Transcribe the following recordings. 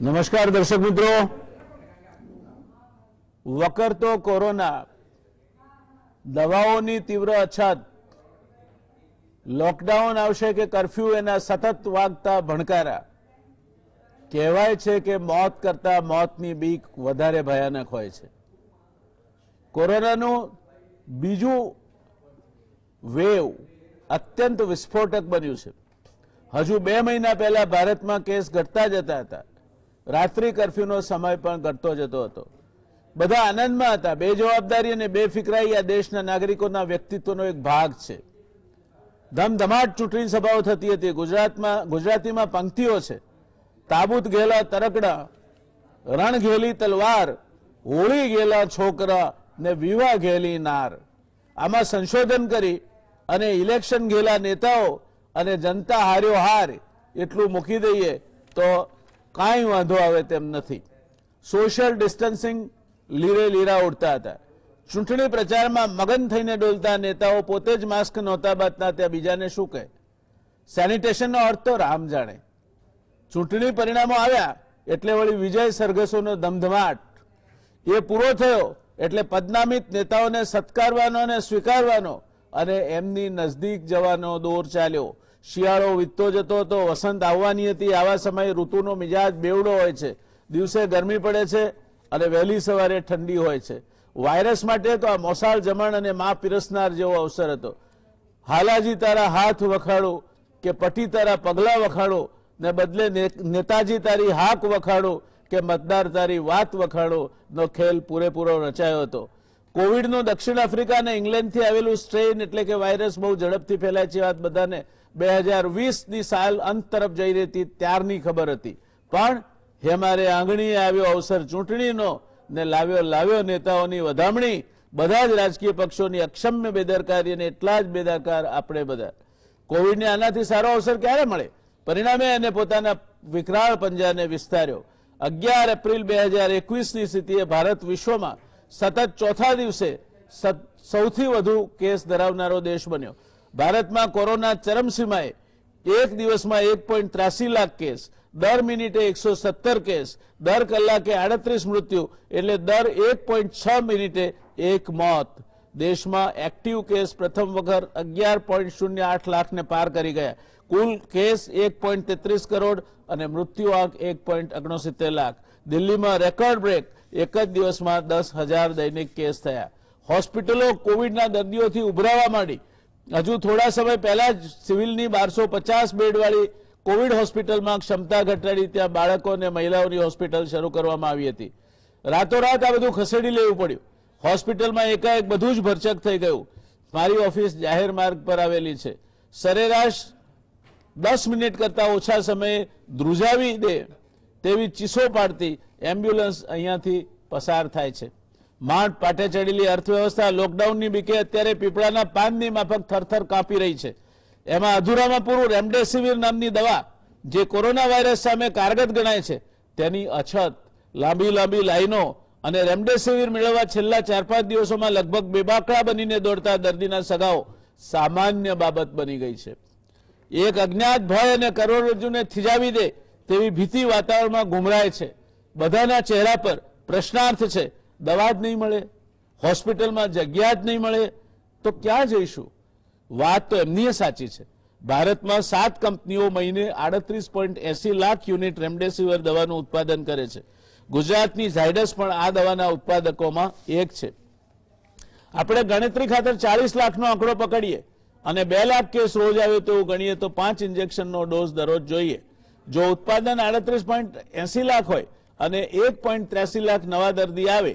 નમસ્કાર દર્શક મિત્રો, વકરતો કોરોના, દવાઓની તીવ્ર અછત, લોકડાઉન આવશે કે કર્ફ્યુ એના સતત વાગતા ભણકારા, કહેવાય છે કે મોત કરતા મોતની બીક વધારે ભયાનક હોય છે. કોરોનાનું બીજું વેવ અત્યંત વિસ્ફોટક બન્યું છે. હજુ 2 મહિના પહેલા ભારતમાં કેસ ઘટતા જતા હતા. રાત્રિ કર્ફ્યુનો સમય પણ ઘટતો જતો હતો. બધા આનંદમાં હતા. બેજવાબદારી અને બેફિકરાઈ આ દેશના નાગરિકોના વ્યક્તિત્વનો એક ભાગ છે. ધમધમાટ ચૂંટણી સભાઓ થતી હતી. ગુજરાતીમાં પંક્તિઓ છે: તાબૂત ગયેલા તરકડા, રણ ઘેલી તલવાર, હોળી ગયેલા છોકરા ને વિવાહ ઘેલી નાર. આમાં સંશોધન કરી અને ઇલેક્શન ગયેલા નેતાઓ અને જનતા હાર્યો હાર એટલું મૂકી દઈએ તો કાંઈ વાંધો આવે તેમ નથી. સોશિયલ ડિસ્ટન્સિંગ લીરે લીરા ઉડતા હતા. ચૂંટણી પ્રચારમાં મગન થઈને ડોલતા નેતાઓ પોતે જ માસ્ક નહોતા બાંધતા, ત્યાં બીજાને શું કહે? સેનિટેશનનો અર્થ તો રામ જાણે. ચૂંટણી પરિણામો આવ્યા એટલે વળી વિજય સરઘસોનો ધમધમાટ. એ પૂરો થયો એટલે પદનામિત નેતાઓને સત્કારવાનો અને સ્વીકારવાનો અને એમની નજદીક જવાનો દોર ચાલ્યો. શિયાળો વીતતો જતો હતો, વસંત આવવાની હતી. આવા સમયે ઋતુનો મિજાજ બેવડો હોય છે. દિવસે ગરમી પડે છે અને વહેલી સવારે ઠંડી હોય છે. વાયરસ માટે તો આ મોસાળ જમણ અને મા પીરસનાર જેવો અવસર હતો. હાલાજી તારા હાથ વખાડો કે પટી તારા પગલા વખાડો ને બદલે નેતાજી તારી હાક વખાડો કે મતદાર તારી વાત વખાડો નો ખેલ પૂરેપૂરો રચાયો હતો. કોવિડનું દક્ષિણ આફ્રિકા અને ઇંગ્લેન્ડથી આવેલું સ્ટ્રેન એટલે કે વાયરસ બહુ ઝડપથી ફેલાય છે. વાત બધાને 2020ની સાલ અંત તરફ જઈ રહી હતી ત્યારની ખબર હતી. પણ હેમારે આંગણીએ આવ્યો અવસર ચૂંટણીનો ને લાવ્યો નેતાઓની વધામણી. બધા જ રાજકીય પક્ષોની અક્ષમ્ય બેદરકારી અને એટલા જ બેદરકાર આપણે બધા. કોવિડને આનાથી સારો અવસર ક્યારે મળે? પરિણામે એને પોતાના વિકરાળ પંજાને વિસ્તાર્યો. 11 એપ્રિલ 2021ની સ્થિતિએ ભારત વિશ્વમાં સતત ચોથા દિવસે સૌથી વધુ કેસ ધરાવનારો દેશ બન્યો. ભારતમાં કોરોના ચરમસીમાએ એક દિવસમાં 1.83 લાખ કેસ, દર મિનિટે 117 કેસ, દર કલાકે 38 મૃત્યુ એટલે દર 1.6 મિનિટે 1 મોત. દેશમાં એક્ટિવ કેસ પ્રથમ વખત 11.08 લાખને પાર કરી ગયા. કુલ કેસ 1.33 કરોડ અને મૃત્યુ આંક 1.69 લાખ. દિલ્હીમાં રેકોર્ડ બ્રેક એક જ દિવસમાં 10,000 દૈનિક કેસ થયા. હોસ્પિટલો કોવિડના દર્દીઓથી ઉભરાવા માંડી. હજુ થોડા સમય પહેલા જ સિવિલની 1250 બેડવાળી કોવિડ હોસ્પિટલમાં ક્ષમતા ઘટાડી ત્યાં બાળકો અને મહિલાઓની હોસ્પિટલ શરૂ કરવામાં આવી હતી. રાતોરાત આ બધું ખસેડી લેવું પડ્યું. હોસ્પિટલમાં એકાએક બધું જ ભરચક થઈ ગયું. મારી ઓફિસ જાહેર માર્ગ પર આવેલી છે. સરેરાશ 10 મિનિટ કરતા ઓછા સમયે ધ્રુજાવી દે તેવી ચીસો પાડતી એમ્બ્યુલન્સ અહીંયાથી પસાર થાય છે. માંડ પાટે ચડેલી અર્થવ્યવસ્થા લોકડાઉનની બીકે અત્યારે પીપળાના પાનની માફક થરથર કાપી રહી છે. એમાં અધૂરામાં પૂરું રેમડેસિવિર નામની દવા જે કોરોના વાયરસ સામે કારગત ગણાય છે તેની અછત, લાંબી લાઈનો અને રેમડેસિવિર મેળવવા છેલ્લા 4-5 દિવસોમાં લગભગ બેબાકડા બનીને દોડતા દર્દીના સગાઓ સામાન્ય બાબત બની ગઈ છે. એક અજ્ઞાત ભય અને કરોડરજ્જુને થીજાવી દે તેવી ભીતિ વાતાવરણમાં ઘૂમરાય છે. બધાના ચહેરા પર પ્રશ્નાર્થ છે: દવા જ નહીં મળે, હોસ્પિટલમાં જગ્યા જ નહીં મળે તો ક્યાં જઈશું? વાત તો એમની સાચી છે. ભારતમાં 7 કંપનીઓ મહિને 38.80 લાખ યુનિટ રેમડેસિવિર દવાનું ઉત્પાદન કરે છે. ગુજરાતની ઝાયડસ પણ આ દવાના ઉત્પાદકોમાં એક છે. આપણે ગણતરી ખાતર 40 લાખનો આંકડો પકડીએ અને 2 લાખ કેસ રોજ આવે તેવું ગણીએ તો 5 ઇન્જેક્શનનો ડોઝ દરરોજ જોઈએ. જો ઉત્પાદન 38.80 લાખ હોય અને 1.83 લાખ નવા દર્દી આવે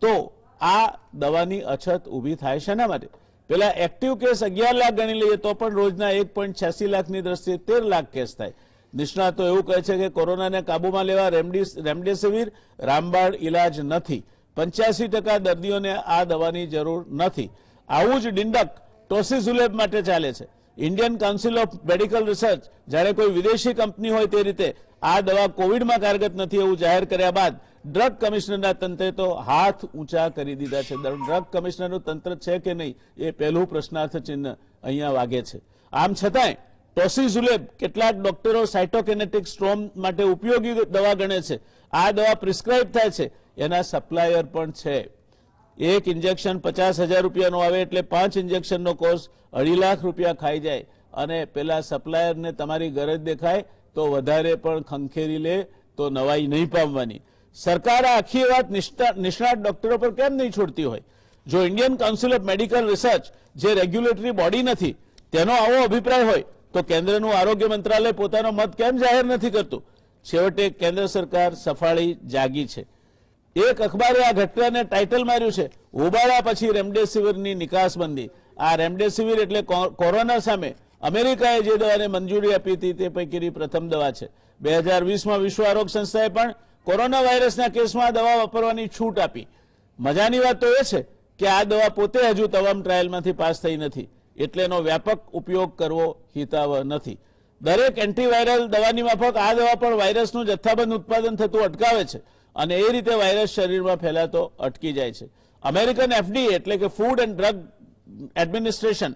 તો આ દવાની અછત ઊભી થાય છે. શેના માટે? પેલા એક્ટિવ કેસ 11 લાખ ગણી લઈએ તો પણ રોજના 1.86 લાખની દ્રષ્ટિએ 13 લાખ કેસ થાય. નિષ્ણાતો એવું કહે છે કે કોરોનાને કાબૂમાં લેવા રેમડેસિવિર રામબાણ ઇલાજ નથી. 85% દર્દીઓને આ દવાની જરૂર નથી. આવું જ ડિંડક ટોસિઝુલેબ માટે ચાલે છે. Indian council of medical research જ્યારે કોઈ વિદેશી કંપની હોય તે રીતે આ દવા કોવિડમાં કારગત નથી એવું જાહેર કર્યા બાદ ડ્રગ કમિશનરના તંત્રે તો હાથ ઊંચા કરી દીધા છે. ડ્રગ કમિશનરનું તંત્ર છે કે નહીં એ પહેલું પ્રશ્નાર્થ ચિહ્ન અહીંયા વાગે છે. આમ છતાંય ટોસિઝુલેબ કેટલાક ડોક્ટરો સાયટોકેનેટિક સ્ટ્રોમ માટે ઉપયોગી દવા ગણે છે. આ દવા પ્રિસ્ક્રાઇબ થાય છે, એના સપ્લાયર પણ છે. એક ઇન્જેક્શન 50,000 રૂપિયાનો આવે એટલે 5 ઇન્જેક્શનનો કોર્સ 2.5 લાખ રૂપિયા ખાઈ જાય અને પેલા સપ્લાયરને તમારી ગરજ દેખાય તો વધારે પણ ખંખેરી લે તો નવાઈ નહીં પામવાની. સરકાર આ આખી વાત નિષ્ણાત ડોક્ટરો પર કેમ નહીં છોડતી હોય? જો Indian council of medical research જે રેગ્યુલેટરી બોડી નથી તેનો આવો અભિપ્રાય હોય તો કેન્દ્રનું આરોગ્ય મંત્રાલય પોતાનો મત કેમ જાહેર નથી કરતું? છેવટે કેન્દ્ર સરકાર સફાળી જાગી છે. એક અખબારે આ ઘટનાને ટાઇટલ માર્યું છે, હોબાળા પછી રેમડેસિવિરની નિકાસબંધી. આ રેમડેસિવિર એટલે કોરોના સામે અમેરિકાએ જે દવાને મંજૂરી આપી હતી તે પૈકીની પ્રથમ દવા છે. 2020માં વિશ્વ આરોગ્ય સંસ્થાએ પણ કોરોના વાયરસના કેસમાં આ દવા વાપરવાની છૂટ આપી. મજાની વાત તો એ છે કે આ દવા પોતે હજુ તમામ ટ્રાયલમાંથી પાસ થઈ નથી, એટલે એનો વ્યાપક ઉપયોગ કરવો હિતાવહ નથી. દરેક એન્ટીવાયરલ દવાની માફક આ દવા પણ વાયરસનું જથ્થાબંધ ઉત્પાદન થતું અટકાવે છે અને એ રીતે વાયરસ શરીરમાં ફેલાતો અટકી જાય છે. અમેરિકન FDA એટલે કે ફૂડ એન્ડ ડ્રગ એડમિનિસ્ટ્રેશન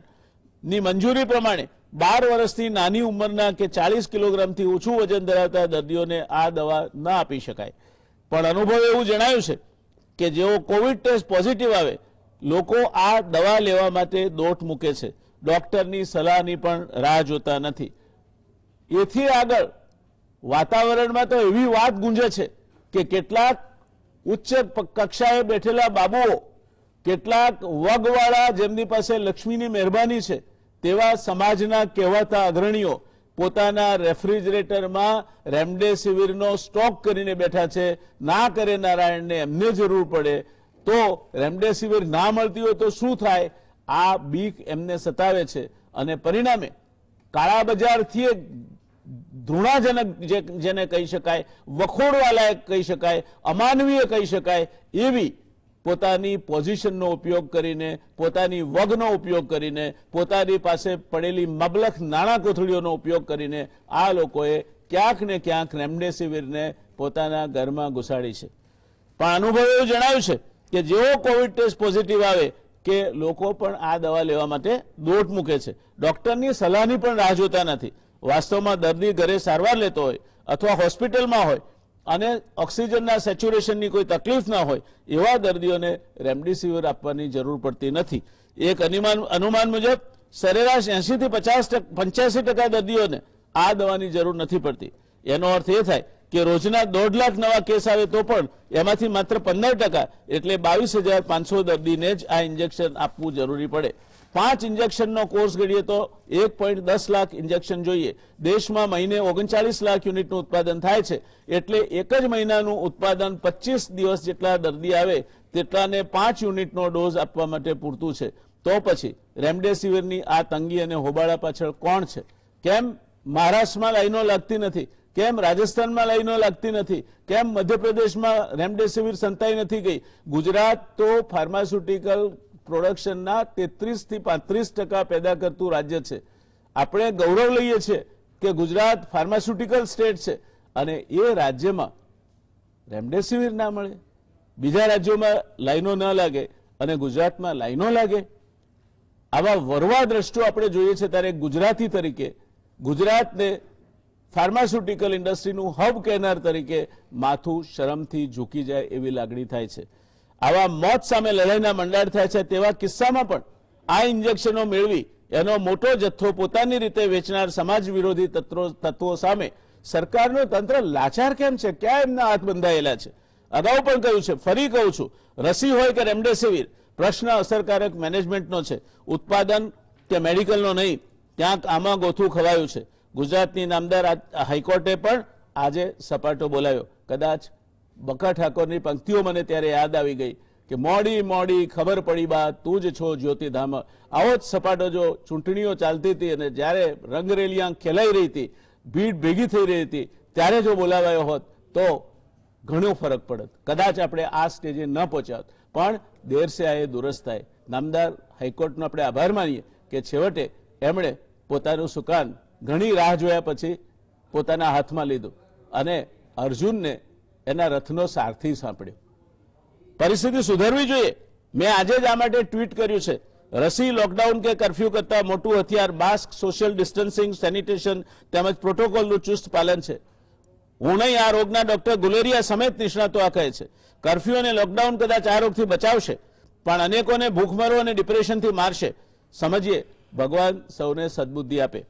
ની મંજૂરી પ્રમાણે 12 વર્ષથી નાની ઉંમરના કે 40 કિલોગ્રામથી ઓછું વજન ધરાવતા દર્દીઓને આ દવા ન આપી શકાય. પણ અનુભવે એવું જણાયું છે કે જેઓ કોવિડ ટેસ્ટ પોઝિટિવ આવે લોકો આ દવા લેવા માટે દોટ મૂકે છે, ડોક્ટરની સલાહની પણ રાહ જોતા નથી. એથી આગળ વાતાવરણમાં તો એવી વાત ગુંજે છે કે કેટલાક ઉચ્ચ કક્ષાએ બેઠેલા બાબુઓ, કેટલાક વગવાળા જેમની પાસે લક્ષ્મીની મહેરબાની છે તેવા સમાજના કહેવાતા અગ્રણીઓ પોતાના રેફ્રિજરેટરમાં રેમડેસિવિરનો સ્ટોક કરીને બેઠા છે. ના કરે નારાયણને એમને જરૂર પડે તો રેમડેસિવિર ના મળતી હોય તો શું થાય? આ બીક એમને સતાવે છે અને પરિણામે કાળા બજારથી ધૃણાજનક જેને કહી શકાય, વખોડવા લાયક કહી શકાય, અમાનવીય કહી શકાય એવી પોતાની પોઝિશનનો ઉપયોગ કરીને, પોતાની વગનો ઉપયોગ કરીને, પોતાની પાસે પડેલી મબલખ નાણાં કોથળીઓનો ઉપયોગ કરીને આ લોકોએ ક્યાંક ને ક્યાંક રેમડેસિવિરને પોતાના ઘરમાં ઘુસાડી છે. પણ અનુભવે એવું જણાવ્યું છે કે જેવો કોવિડ ટેસ્ટ પોઝિટિવ આવે કે લોકો પણ આ દવા લેવા માટે દોટ મૂકે છે, ડોક્ટરની સલાહની પણ રાહ જોતા નથી. વાસ્તવમાં દર્દી ઘરે સારવાર લેતો હોય અથવા હોસ્પિટલમાં હોય અને ઓક્સિજનના સેચ્યુરેશનની કોઈ તકલીફ ના હોય એવા દર્દીઓને રેમડેસિવિર આપવાની જરૂર પડતી નથી. એક અનુમાન મુજબ સરેરાશ 80% થી 85% દર્દીઓને આ દવાની જરૂર નથી પડતી. એનો અર્થ એ થાય કે રોજના 1.5 લાખ નવા કેસ આવે તો પણ એમાંથી માત્ર 15% એટલે 22,500 દર્દીને જ આ ઇન્જેક્શન આપવું જરૂરી પડે. 5 ઇન્જેક્શનનો કોર્સ ઘડીએ તો 1.10 લાખ ઇન્જેક્શન જોઈએ. દેશમાં મહિને 39 લાખ યુનિટનું ઉત્પાદન થાય છે એટલે એક જ મહિનાનું ઉત્પાદન 25 દિવસ જેટલા દર્દી આવે તેટલાને 5 યુનિટનો ડોઝ આપવા માટે પૂરતું છે. તો પછી રેમડેસિવિરની આ તંગી અને હોબાળા પાછળ કોણ છે? કેમ મહારાષ્ટ્રમાં લાઈનો લાગતી નથી? કેમ રાજસ્થાનમાં લાઈનો લાગતી નથી? કેમ મધ્યપ્રદેશમાં રેમડેસિવિર સંતાઈ નથી ગઈ? ગુજરાત તો ફાર્માસ્યુટિકલ પ્રોડક્શનના 33 થી 35% પેદા કરતું રાજ્ય છે. આપણે ગૌરવ લઈએ છીએ કે ગુજરાત ફાર્માસ્યુટિકલ સ્ટેટ છે અને એ રાજ્યમાં રેમડેસિવિર ના મળે, બીજા રાજ્યોમાં લાઈનો ન લાગે અને ગુજરાતમાં લાઈનો લાગે. આવા વરવા દ્રષ્ટિઓ આપણે જોઈએ છે ત્યારે ગુજરાતી તરીકે ગુજરાતને ફાર્માસ્યુટિકલ ઇન્ડસ્ટ્રીનું હબ કહેનાર તરીકે માથું શરમથી ઝૂકી જાય એવી લાગણી થાય છે. આવા મોત સામે લડાઈના મંડાર થાય છે તેવા કિસ્સામાં પણ આ ઇન્જેક્શનો મેળવી એનો મોટો જથ્થો પોતાની રીતે વેચનાર સમાજ વિરોધી તત્વો સામે સરકારનું તંત્ર લાચાર કેમ છે? ક્યાં એમના હાથ બંધાયેલા છે? અગાઉ પણ કહ્યું છે, ફરી કહું છું, રસી હોય કે રેમડેસિવિર, પ્રશ્ન અસરકારક મેનેજમેન્ટનો છે, ઉત્પાદન કે મેડિકલનો નહીં. ક્યાંક આમાં ગોથું ખવાયું છે. ગુજરાતની નામદાર હાઈકોર્ટે પણ આજે સપાટો બોલાવ્યો. કદાચ બકા ઠાકોરની પંક્તિઓ મને ત્યારે યાદ આવી ગઈ કે મોડી મોડી ખબર પડી બા તું જ છો જ્યોતિધામ. આવો જ સપાટો જો ચૂંટણીઓ ચાલતી હતી અને જ્યારે રંગરેલિયાં ખેલાઈ રહી હતી, ભીડ ભેગી થઈ રહી હતી, ત્યારે જો બોલાવાયો હોત તો ઘણો ફરક પડત. કદાચ આપણે આ સ્ટેજે ન પહોંચ્યા પણ દેર સે આયે દુરસ્ત થાય. નામદાર હાઈકોર્ટનો આપણે આભાર માનીએ કે છેવટે એમણે પોતાનું સુકાન ઘણી રાહ જોયા પછી પોતાના હાથમાં લીધું અને અર્જુનને એના રથનો સારથી સાંપડ્યો. પરિસ્થિતિ સુધરવી જોઈએ. મેં આજે જ આ માટે ટ્વીટ કર્યું છે રસી, લોકડાઉન કે કર્ફ્યુ કરતા મોટું હથિયાર માસ્ક, સોશિયલ ડિસ્ટન્સિંગ, સેનિટેશન તેમજ પ્રોટોકોલનું ચુસ્ત પાલન છે. હું નહીં, આ રોગના ડોક્ટર ગુલેરિયા સમેત નિષ્ણાતો આ કહે છે. કર્ફ્યુ અને લોકડાઉન કદાચ આ રોગથી બચાવશે, પણ અનેકોને ભૂખમરો અને ડિપ્રેશનથી મારશે. સમજીએ, ભગવાન સૌને સદબુદ્ધિ આપે.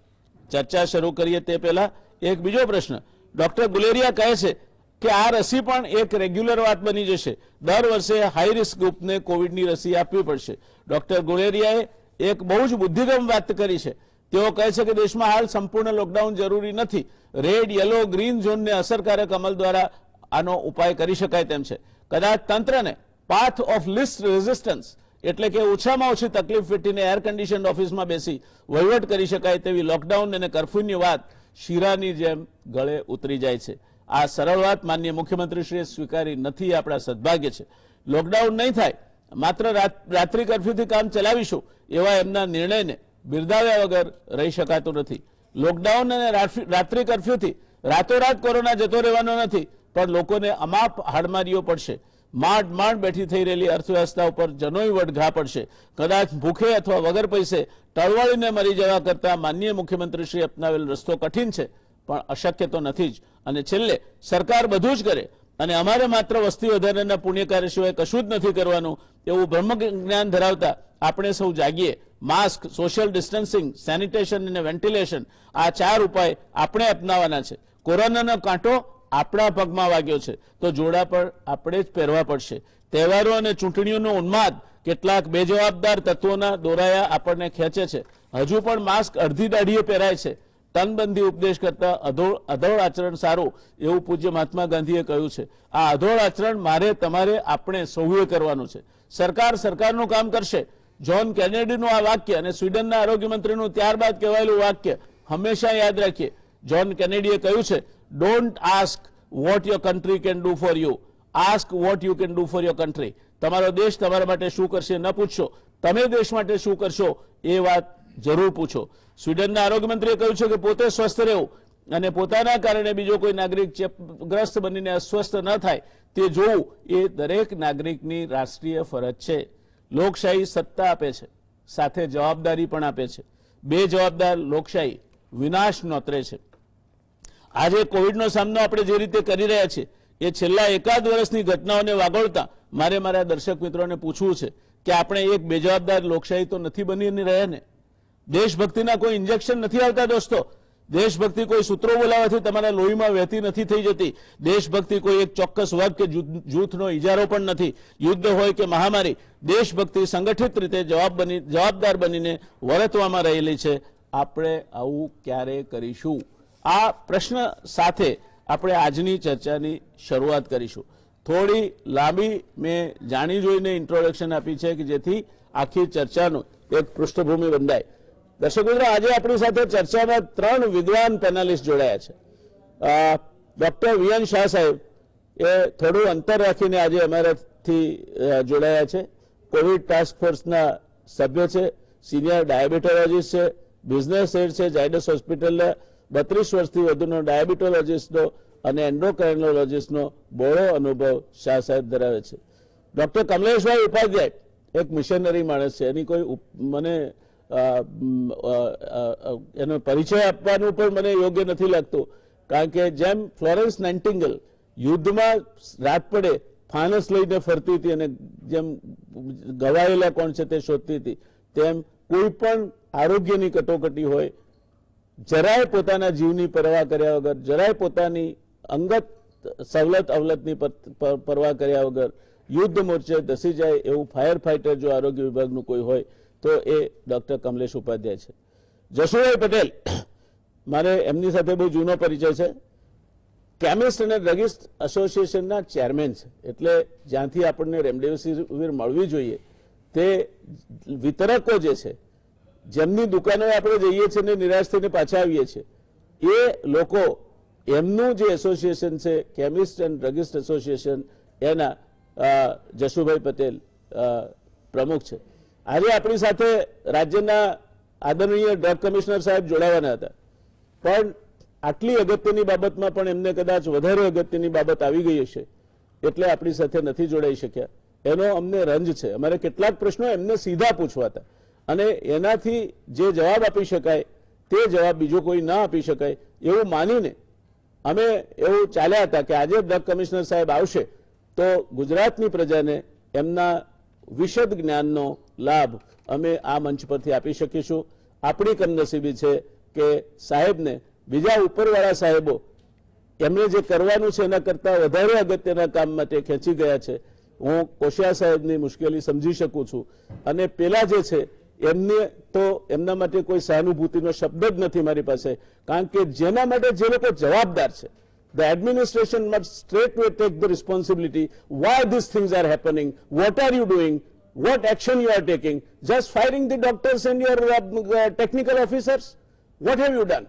ચર્ચા શરૂ કરીએ તે પહેલા એક બીજો પ્રશ્ન. ડોક્ટર ગુલેરિયા કહે છે કે આ રસી પણ એક રેગ્યુલર વાત બની જશે. દર વર્ષે હાઈ રિસ્ક ગ્રુપને કોવિડની રસી આપવી પડશે. ડોક્ટર ગુલેરિયાએ એક બહુ જ બુદ્ધિગમ વાત કરી છે. તેઓ કહે છે કે દેશમાં હાલ સંપૂર્ણ લોકડાઉન જરૂરી નથી. રેડ, યલો, ગ્રીન ઝોનને અસરકારક અમલ દ્વારા આનો ઉપાય કરી શકાય તેમ છે. કદાચ તંત્રને પાથ ઓફ લિસ્ટ રેઝિસ્ટન્સ એટલે કે ઓછામાં ઓછી તકલીફ વેઠીને એર કન્ડિશન ઓફિસમાં બેસી વહીવટ કરી શકાય તેવી લોકડાઉન અને કર્ફ્યુની વાત શીરાની જેમ ગળે ઉતરી જાય છે. આ સરળ વાત માનનીય મુખ્યમંત્રીશ્રીએ સ્વીકારી નથી. આપણા સદભાગ્ય છે. લોકડાઉન નહીં થાય, માત્ર રાત્રિ કર્ફ્યુથી કામ ચલાવીશું એવા એમના નિર્ણયને બિરદાવ્યા વગર રહી શકાતું નથી. લોકડાઉન અને રાત્રિ કર્ફ્યુથી રાતોરાત કોરોના જતો રહેવાનો નથી, પણ લોકોને અમાપ હાડમારીઓ પડશે. માંડ બેઠી થઈ રહેલી અર્થવ્યવસ્થા ઉપર જનોઈ વટ ઘા પડશે. કદાચ ભૂખે અથવા વગર પૈસે ટળવળીને મરી જવા કરતા માનનીય મુખ્યમંત્રીશ્રી અપનાવેલ રસ્તો કઠિન છે, પણ અશક્ય તો નથી જ. અને છેલ્લે સરકાર બધું જ કરે અને અમારે માત્ર વસ્તી વધારાના પુણ્યકાર્ય સિવાય કશું જ નથી કરવાનું એવું બ્રહ્મ જ્ઞાન ધરાવતા આપણે સૌ જાગીએ. માસ્ક, સોશિયલ ડિસ્ટન્સિંગ, સેનિટેશન અને વેન્ટિલેશન, આ 4 ઉપાય આપણે અપનાવવાના છે. કોરોનાનો કાંટો આપણા પગમાં વાગ્યો છે તો જોડા પર આપણે જ પહેરવા પડશે. તહેવારો અને ચૂંટણીઓનો ઉન્માદ કેટલાક બેજવાબદાર તત્વોના દોરાયા આપણને ખેંચે છે. હજુ પણ માસ્ક અડધી દાઢીએ પહેરાય છે. તનબંધી ઉપદેશ કરતા અધોળ આચરણ સારું એવું પૂજ્ય મહાત્મા ગાંધીએ કહ્યું છે. આ અધોળ આચરણ મારે, તમારે, આપણે સૌએ કરવાનું છે. સરકાર સરકારનું કામ કરશે. જ્હોન કેનેડીનું આ વાક્ય અને સ્વીડનના આરોગ્ય મંત્રીનું ત્યારબાદ કહેવાયેલું વાક્ય હંમેશા યાદ રાખીએ. જ્હોન કેનેડીએ કહ્યું છે, don't ask vote your country can do for you, ask what you can do for your country. તમારો દેશ તમારા માટે શું કરશે ન પૂછશો, તમે દેશ માટે શું કરશો એ વાત જરૂર પૂછો. સ્વીડનના આરોગ્ય મંત્રીએ કહ્યું છે કે પોતે સ્વસ્થ રહેવું અને પોતાના કારણે બીજો કોઈ નાગરિક ચેપગ્રસ્ત બનીને અસ્વસ્થ ન થાય તે જોવું એ દરેક નાગરિકની રાષ્ટ્રીય ફરજ છે. લોકશાહી સત્તા આપે છે, સાથે જવાબદારી પણ આપે છે. બેજવાબદાર લોકશાહી વિનાશ નોતરે છે. આજે કોવિડનો સામનો આપણે જે રીતે કરી રહ્યા છીએ એ છેલ્લા એકાદ વર્ષની ઘટનાઓને વાગોળતા મારે મારા દર્શક મિત્રોને પૂછવું છે કે આપણે એક બેજવાબદાર લોકશાહી તો નથી બની રહ્યા ને? દેશભક્તિના કોઈ ઇન્જેક્શન નથી આવતા દોસ્તો. દેશભક્તિ કોઈ સૂત્રો બોલાવવાથી તમારા લોહીમાં વહેતી નથી થઈ જતી. દેશભક્તિ કોઈ એક ચોક્કસ વર્ગ કે જૂથનો ઇજારો પણ નથી. યુદ્ધ હોય કે મહામારી, દેશભક્તિ સંગઠિત રીતે જવાબદાર બનીને વર્તવામાં રહેલી છે. આપણે આવું ક્યારે કરીશું? આ પ્રશ્ન સાથે આપણે આજની ચર્ચાની શરૂઆત કરીશું. થોડી લાંબી મેં જાણી જોઈને ઇન્ટ્રોડક્શન આપી છે કે જેથી આખી ચર્ચાનું એક પૃષ્ઠભૂમિ બંધાય. દર્શક મિત્રો, આજે આપણી સાથે ચર્ચામાં 3 વિદ્વાન પેનલિસ્ટ જોડાયા છે. ડોક્ટર વીએન શાહ સાહેબ એ થોડું અંતર રાખીને આજે અમારાથી જોડાયા છે. કોવિડ ટાસ્ક ફોર્સના સભ્ય છે, સિનિયર ડાયાબિટોલોજીસ્ટ છે, બિઝનેસ હેડ છે ઝાયડસ હોસ્પિટલના 32 વર્ષથી વધુનો ડાયાબિટોલોજીસ્ટનો અને એન્ડોક્રાઇનોલોજીસ્ટનો બહોળો અનુભવ શાહ સાહેબ ધરાવે છે. ડોક્ટર કમલેશભાઈ ઉપાધ્યાય એક મિશનરી માણસ છે. એની કોઈ મને એનો પરિચય આપવાનું પણ મને યોગ્ય નથી લાગતું, કારણ કે જેમ ફ્લોરેન્સ નાઇટિંગેલ યુદ્ધમાં રાત પડે ફાનસ લઈને ફરતી હતી અને જેમ ગવાયેલા કોણ છે તે શોધતી હતી, તેમ કોઈ પણ આરોગ્યની કટોકટી હોય, જરાય પોતાના જીવની પરવા કર્યા વગર, જરાય પોતાની અંગત સવલત અવલતની પરવા કર્યા વગર યુદ્ધ મોરચે ધસી જાય એવું ફાયર ફાઈટર જો આરોગ્ય વિભાગનું કોઈ હોય તો એ ડોક્ટર કમલેશ ઉપાધ્યાય છે. જશુભાઈ પટેલ, મારે એમની સાથે બહુ જૂનો પરિચય છે. કેમિસ્ટ અને ડ્રગિસ્ટ એસોસિએશનના ચેરમેન છે. એટલે જ્યાંથી આપણને રેમડેસિવિર મળવી જોઈએ તે વિતરકો જે છે, જેમની દુકાનોએ આપણે જઈએ છીએ ને નિરાશ થઈને પાછા આવીએ છીએ, એ લોકો એમનું જે એસોસિએશન છે કેમિસ્ટ એન્ડ ડ્રગિસ્ટ એસોસિએશન, એના જશુભાઈ પટેલ પ્રમુખ છે. આજે આપણી સાથે રાજ્યના આદરણીય ડ્રગ કમિશનર સાહેબ જોડાવાના હતા, પણ આટલી અગત્યની બાબતમાં પણ એમને કદાચ વધારે અગત્યની બાબત આવી ગઈ હશે એટલે આપણી સાથે નથી જોડાઈ શક્યા. એનો અમને રંજ છે. અમારે કેટલાક પ્રશ્નો એમને સીધા પૂછવા હતા અને એનાથી જે જવાબ આપી શકાય તે જવાબ બીજો કોઈ ના આપી શકાય એવું માનીને અમે એવું ચાલ્યા હતા કે આજે ડ્રગ કમિશનર સાહેબ આવશે તો ગુજરાતની પ્રજાને એમના વિશદ જ્ઞાનનો લાભ અમે આ મંચ પરથી આપી શકીશું. આપણી કમનસીબી છે કે સાહેબને બીજા ઉપરવાળા સાહેબો એમને જે કરવાનું છે એના કરતાં વધારે અગત્યના કામ માટે ખેંચી ગયા છે. હું કોશિયા સાહેબની મુશ્કેલી સમજી શકું છું અને પેલા જે છે એમને તો એમના માટે કોઈ સહાનુભૂતિનો શબ્દ જ નથી મારી પાસે, કારણ કે જેના માટે જે લોકો જવાબદાર છે, the administration must straightway take the responsibility. Why these things are happening? What are you doing? What action you are taking? Just firing the doctors and your technical officers? What have you done?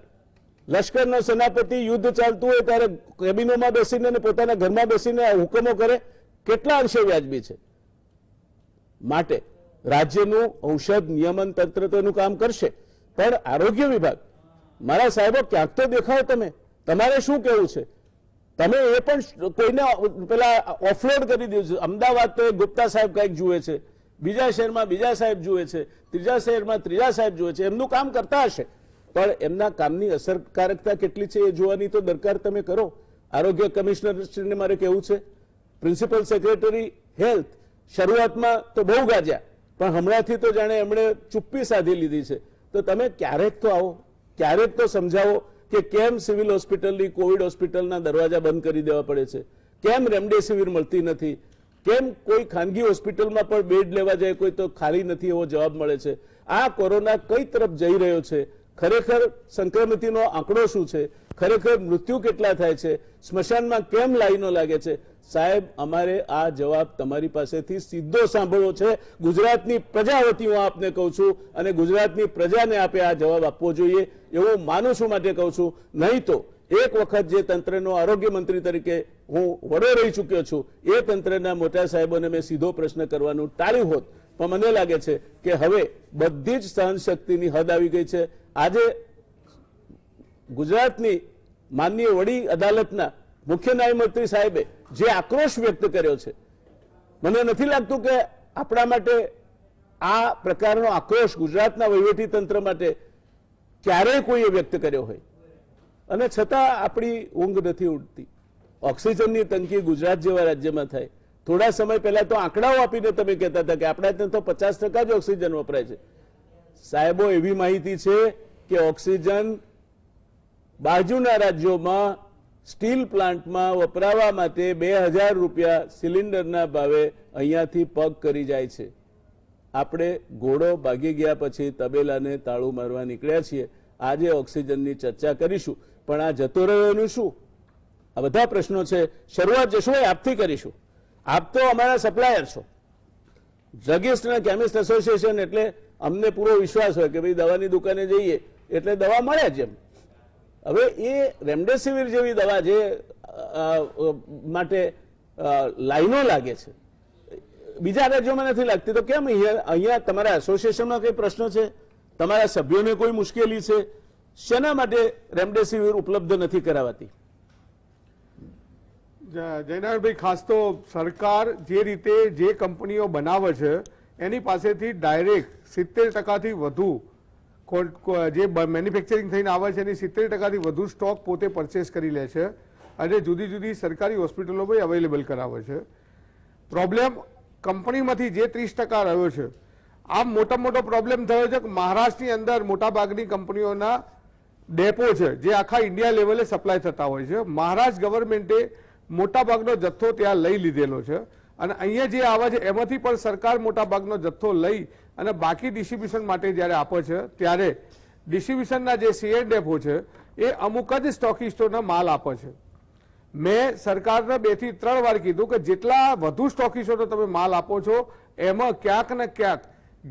લશ્કરનો સેનાપતિ યુદ્ધ ચાલતું હોય ત્યારે કેબિનોમાં બેસીને અને પોતાના ઘરમાં બેસીને હુકમો કરે, કેટલા અંશે વ્યાજબી છે? માટે રાજ્યનું ઔષધ નિયમન તંત્ર તો એનું કામ કરશે, પણ આરોગ્ય વિભાગ, મારા સાહેબો ક્યાંક તો દેખાઓ તમે, તમારે શું કહેવું છે? તમે એ પણ કોઈને પેલા ઓફલોડ કરી દીધું છે. અમદાવાદ તો ગુપ્તા સાહેબ કંઈક જુએ છે, બીજા શહેરમાં બીજા સાહેબ જુએ છે, ત્રીજા શહેરમાં ત્રીજા સાહેબ જુએ છે. એમનું કામ કરતા હશે, પણ એમના કામની અસરકારકતા કેટલી છે એ જોવાની તો દરકાર તમે કરો. આરોગ્ય કમિશનરશ્રીને મારે કહેવું છે, પ્રિન્સિપલ સેક્રેટરી હેલ્થ શરૂઆતમાં તો બહુ ગાજ્યા, પણ હમણાંથી તો જાણે એમણે ચુપ્પી સાધી લીધી છે. તો તમે ક્યારેક તો આવો, ક્યારેક તો સમજાવો કે કેમ સિવિલ હોસ્પિટલની કોવિડ હોસ્પિટલના દરવાજા બંધ કરી દેવા પડે છે, કેમ રેમડેસિવિર મળતી નથી, કેમ કોઈ ખાનગી હોસ્પિટલમાં પણ બેડ લેવા જાય કોઈ તો ખાલી નથી એવો જવાબ મળે છે. આ કોરોના કઈ તરફ જઈ રહ્યો છે, ખરેખર સંક્રમિતનો આંકડો શું છે, ખરેખર મૃત્યુ કેટલા થાય છે, સ્મશાનમાં કેમ લાઈનો લાગે છે? સાહેબ, અમારે આ જવાબ તમારી પાસેથી સીધો સાંભળવો છે. ગુજરાતની પ્રજા વતી હું આપને કહું છું અને ગુજરાતની પ્રજાને આપે આ જવાબ આપવો જોઈએ એવું માનું છું, માટે કહું છું. નહીં તો એક વખત જે તંત્રનો આરોગ્ય મંત્રી તરીકે હું વડો રહી ચૂક્યો છું એ તંત્રના મોટા સાહેબોને મેં સીધો પ્રશ્ન કરવાનું ટાળ્યું હોત, પણ મને લાગે છે કે હવે બધી જ સહનશક્તિની હદ આવી ગઈ છે. આજે ગુજરાતની માનનીય વડી અદાલતના મુખ્ય ન્યાયમૂર્તિ સાહેબે જે આક્રોશ વ્યક્ત કર્યો છે, મને નથી લાગતું કે આપણા માટે આ પ્રકારનો આક્રોશ ગુજરાતના વહીવટી તંત્ર માટે ક્યારેય કોઈએ વ્યક્ત કર્યો હોય. અને છતાં આપણી ઊંઘ નથી ઉડતી. ઓક્સિજનની તંગી ગુજરાત જેવા રાજ્યમાં થાય. થોડા સમય પહેલા તો આંકડાઓ આપીને તમે કહેતા હતા કે આપણા ત્યાં તો 50% જ ઓક્સિજન વપરાય છે. સાહેબો, એવી માહિતી છે કે ઓક્સિજન બાજુના રાજ્યોમાં સ્ટીલ પ્લાન્ટમાં વપરાવા માટે 2000 રૂપિયા સિલિન્ડરના ભાવે અહીંયાથી પગ કરી જાય છે. આપણે ઘોડો ભાગી ગયા પછી તબેલાને તાળું મારવા નીકળ્યા છીએ. આજે ઓક્સિજનની ચર્ચા કરીશું, પણ આ જતો રહ્યો એનું શું? આ બધા પ્રશ્નો છે. શરૂઆત જશોભાઈ આપથી કરીશું. આપ તો અમારા સપ્લાયર છો. ડ્રગિસ્ટ અને કેમિસ્ટ એસોસિએશન એટલે અમને પૂરો વિશ્વાસ હોય કે ભાઈ દવાની દુકાને જઈએ એટલે દવા મળે જ. એમ હવે એ રેમડેસિવિર જેવી દવા જે માટે લાઈનો લાગે છે બીજા રાજ્યોમાં નથી લાગતી, તો કેમ અહીંયા તમારા એસોસિએશનમાં કઈ પ્રશ્ન છે? તમારા સભ્યોને કોઈ મુશ્કેલી છે? શેના માટે રેમડેસિવિર ઉપલબ્ધ નથી કરાવાતી? જયનારાયણભાઈ, ખાસ તો સરકાર જે રીતે જે કંપનીઓ બનાવે છે એની પાસેથી ડાયરેક્ટ 70%થી વધુ જે મેન્યુફેક્ચરિંગ થઈને આવે છે એની 70%થી વધુ સ્ટોક પોતે પરચેસ કરી લે છે અને જુદી જુદી સરકારી હોસ્પિટલોમાં અવેલેબલ કરાવે છે. પ્રોબ્લેમ કંપનીમાંથી જે 30% રહ્યો છે, આમ મોટો પ્રોબ્લેમ થયો છે કે મહારાષ્ટ્રની અંદર મોટાભાગની કંપનીઓના ડેપો છે જે આખા ઇન્ડિયા લેવલે સપ્લાય થતા હોય છે. મહારાષ્ટ્ર ગવર્મેન્ટે મોટાભાગનો જથ્થો ત્યાં લઈ લીધેલો છે અને અહીંયા જે આવે છે એમાંથી પણ સરકાર મોટાભાગનો જથ્થો લઈ અને બાકી ડિસ્ટ્રીબ્યુશન માટે જ્યારે આપે છે ત્યારે ડિસ્ટ્રીબ્યુશનના જે સીએન ડેપો છે એ અમુક જ સ્ટોકિસ્ટોને માલ આપે છે. મેં સરકારને 2 થી 3 વાર કીધું કે જેટલા વધુ સ્ટોકિસ્ટોને તમે માલ આપો છો એમાં ક્યાંક ને ક્યાંક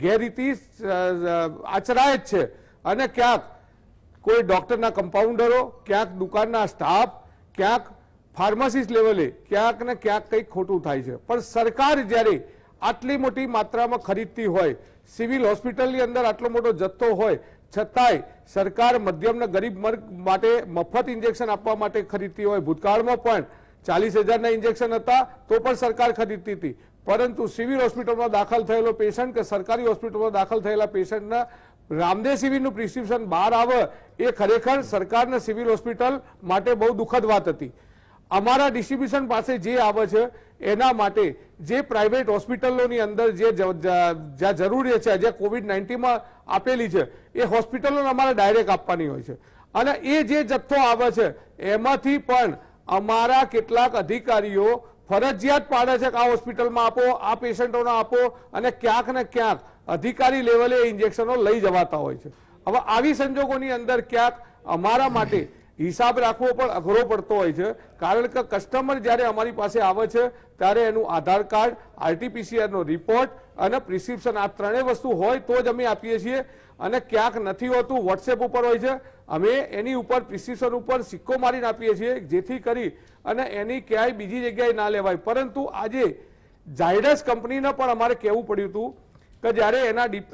ગેરરીતિ આચરાય જ છે અને ક્યાંક કોઈ ડોક્ટરના કમ્પાઉન્ડરો, ક્યાંક દુકાનના સ્ટાફ, ક્યાંક ફાર્માસિસ્ટ લેવલે ક્યાંક ને ક્યાંક કંઈક ખોટું થાય છે. પણ સરકાર જ્યારે આટલી મોટી માત્રામાં ખરીદતી હોય, સિવિલ હોસ્પિટલની અંદર આટલો મોટો જથ્થો હોય છતાંય સરકાર મધ્યમ અને ગરીબ વર્ગ માટે મફત ઇન્જેક્શન આપવા માટે ખરીદતી હોય. ભૂતકાળમાં પણ 40,000ના ઇન્જેક્શન હતા તો પણ સરકાર ખરીદતી હતી, પરંતુ સિવિલ હોસ્પિટલમાં દાખલ થયેલો પેશન્ટ કે સરકારી હોસ્પિટલમાં દાખલ થયેલા પેશન્ટના રામદેસિવિરનું પ્રિસ્ક્રિપ્શન બહાર આવે એ ખરેખર સરકારના સિવિલ હોસ્પિટલ માટે બહુ દુઃખદ વાત હતી. અમારા ડિસ્ટ્રીબ્યુશન પાસે જે આવે છે એના માટે જે પ્રાઇવેટ હોસ્પિટલોની અંદર જે જ્યાં જરૂરી છે, જે COVID-19માં આપેલી છે, એ હોસ્પિટલોને અમારે ડાયરેક્ટ આપવાની હોય છે. અને એ જે જથ્થો આવે છે એમાંથી પણ અમારા કેટલાક અધિકારીઓ ફરજિયાત પાડે છે કે આ હોસ્પિટલમાં આપો, આ પેશન્ટોને આપો, અને ક્યાંક ને ક્યાંક અધિકારી લેવલે ઇન્જેક્શનો લઈ જવાતા હોય છે. હવે આવી સંજોગોની અંદર ક્યાંક અમારા માટે હિસાબ રાખવો પણ અઘરો પડતો હોય છે, કારણ કે કસ્ટમર જ્યારે અમારી પાસે આવે છે ત્યારે એનું આધાર કાર્ડ, RT-PCR નો રિપોર્ટ અને પ્રિસ્ક્રિપ્શન, આ ત્રણેય વસ્તુ હોય તો જ અમે આપીએ છીએ. અને ક્યાંક નથી હોતું, વોટ્સએપ ઉપર હોય છે, અમે એની ઉપર પ્રિસ્ક્રિપ્શન ઉપર સિક્કો મારીને આપીએ છીએ, જેથી કરી અને એની ક્યાંય બીજી જગ્યાએ ના લેવાય. પરંતુ આજે ઝાયડસ કંપનીને પણ અમારે કહેવું પડ્યું હતું કે જ્યારે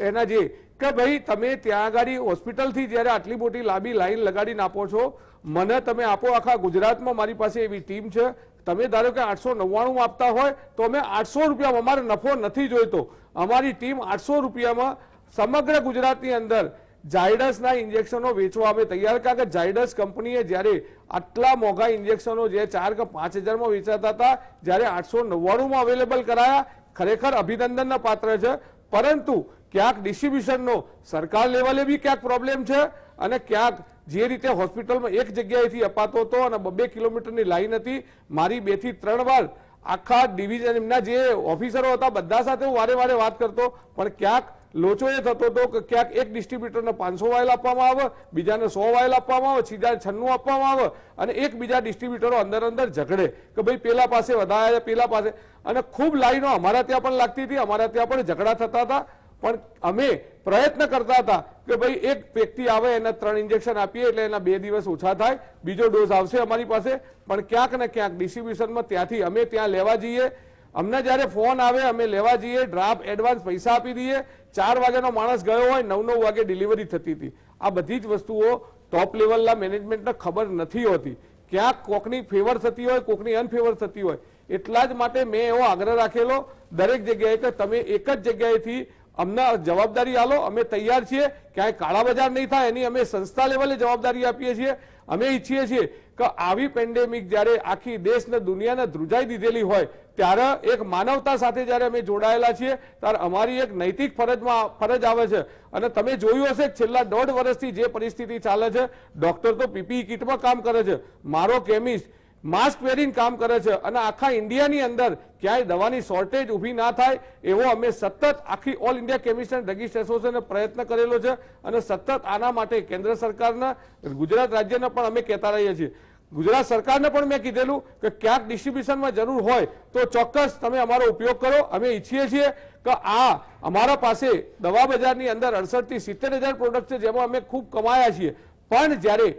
એના જે કે ભાઈ તમે ત્યાં આગળ હોસ્પિટલથી જ્યારે આટલી મોટી લાંબી લાઈન લગાડીને આપો છો, મને તમે આપો. આખા ગુજરાતમાં મારી પાસે એવી ટીમ છે, તમે ધારો કે 899 આપતા હોય તો અમે 800 રૂપિયામાં, અમારે નફો નથી જોઈતો, અમારી ટીમ 800 રૂપિયામાં સમગ્ર ગુજરાતની અંદર ઝાયડસના ઇન્જેક્શનો વેચવા અમે તૈયાર. કારણ કે ઝાયડસ કંપનીએ જ્યારે આટલા મોંઘા ઇન્જેક્શનો જે 4 કે 5 હજારમાં વેચાતા હતા, જ્યારે 899માં અવેલેબલ કરાયા, ખરેખર અભિનંદનના પાત્ર છે. પરંતુ ક્યાંક ડિસ્ટ્રીબ્યુશનનો સરકાર લેવલે બી ક્યાંક પ્રોબ્લેમ છે, અને ક્યાંક જે રીતે હોસ્પિટલમાં એક જગ્યાએથી અપાતો હતો અને 2 કિલોમીટરની લાઈન હતી, મારી 2 થી 3 વાર આખા ડિવિઝન એમના જે ઓફિસરો હતા બધા સાથે હું વારે વારે વાત કરતો, પણ ક્યાંક લોચો એ થતો હતો કે ક્યાંક એક ડિસ્ટ્રીબ્યુટરને 500 વાયલ આપવામાં આવે, બીજાને 100 વાયલ આપવામાં આવે, સીધા 96 આપવામાં આવે, અને એકબીજા ડિસ્ટ્રીબ્યુટરો અંદર ઝઘડે કે ભાઈ પેલા પાસે વધારે, પેલા પાસે. અને ખૂબ લાઈનો અમારા ત્યાં પણ લાગતી હતી, અમારા ત્યાં પણ ઝઘડા થતા હતા. પણ અમે પ્રયત્ન કરતા હતા કે ભાઈ એક વ્યક્તિ આવે એને 3 ઇન્જેક્શન આપીએ એટલે એના 2 દિવસ ઓછા થાય, બીજો ડોઝ આવશે અમારી પાસે. પણ ક્યાંક ને ક્યાંક ડિસ્ટ્રીબ્યુશનમાં ત્યાંથી અમે ત્યાં લેવા જઈએ, અમને જ્યારે ફોન આવે અમે લેવા જઈએ, ડ્રાફ્ટ એડવાન્સ પૈસા આપી દઈએ, 4 વાગ્યાનો માણસ ગયો હોય, 9 વાગે ડિલિવરી થતી હતી. આ બધી જ વસ્તુઓ ટોપ લેવલના મેનેજમેન્ટને ખબર નથી હોતી. ક્યાંક કોકની ફેવર થતી હોય, કોકની અનફેવર થતી હોય. એટલા જ માટે મેં એવો આગ્રહ રાખેલો દરેક જગ્યાએ કે તમે એક જ જગ્યાએથી અમને જવાબદારી આલો, અમે તૈયાર છીએ. ક્યાંય કાળા બજાર નહીં થાય એની અમે સંસ્થા લેવલે જવાબદારી આપીએ છીએ. અમે ઈચ્છીએ છીએ કે આવી પેન્ડેમિક જ્યારે આખી દેશને દુનિયાને ધ્રુજાઈ દીધેલી હોય, ત્યારે એક માનવતા સાથે જ્યારે અમે જોડાયેલા છીએ ત્યારે અમારી એક નૈતિક ફરજ આવે છે. અને તમે જોયું હશે છેલ્લા 1.5 વર્ષથી જે પરિસ્થિતિ ચાલે છે, ડોક્ટર તો PPE કિટમાં કામ કરે છે, મારો કેમિસ્ટ માસ્ક પહેરીને કામ કરે છે, અને આખા ઇન્ડિયાની અંદર ક્યાંય દવાની શોર્ટેજ ઊભી ના થાય એવો અમે સતત આખી all India chemist and druggist એસોસિએશને પ્રયત્ન કરેલો છે. અને સતત આના માટે કેન્દ્ર સરકારના, ગુજરાત રાજ્યને પણ અમે કહેતા રહીએ છીએ. ગુજરાત સરકારને પણ મેં કીધેલું કે ક્યાંક ડિસ્ટ્રીબ્યુશનમાં જરૂર હોય તો ચોક્કસ તમે અમારો ઉપયોગ કરો. અમે ઈચ્છીએ છીએ કે આ અમારા પાસે દવા બજારની અંદર 68 થી 70,000 પ્રોડક્ટ છે, જેમાં અમે ખૂબ કમાયા છીએ. પણ જ્યારે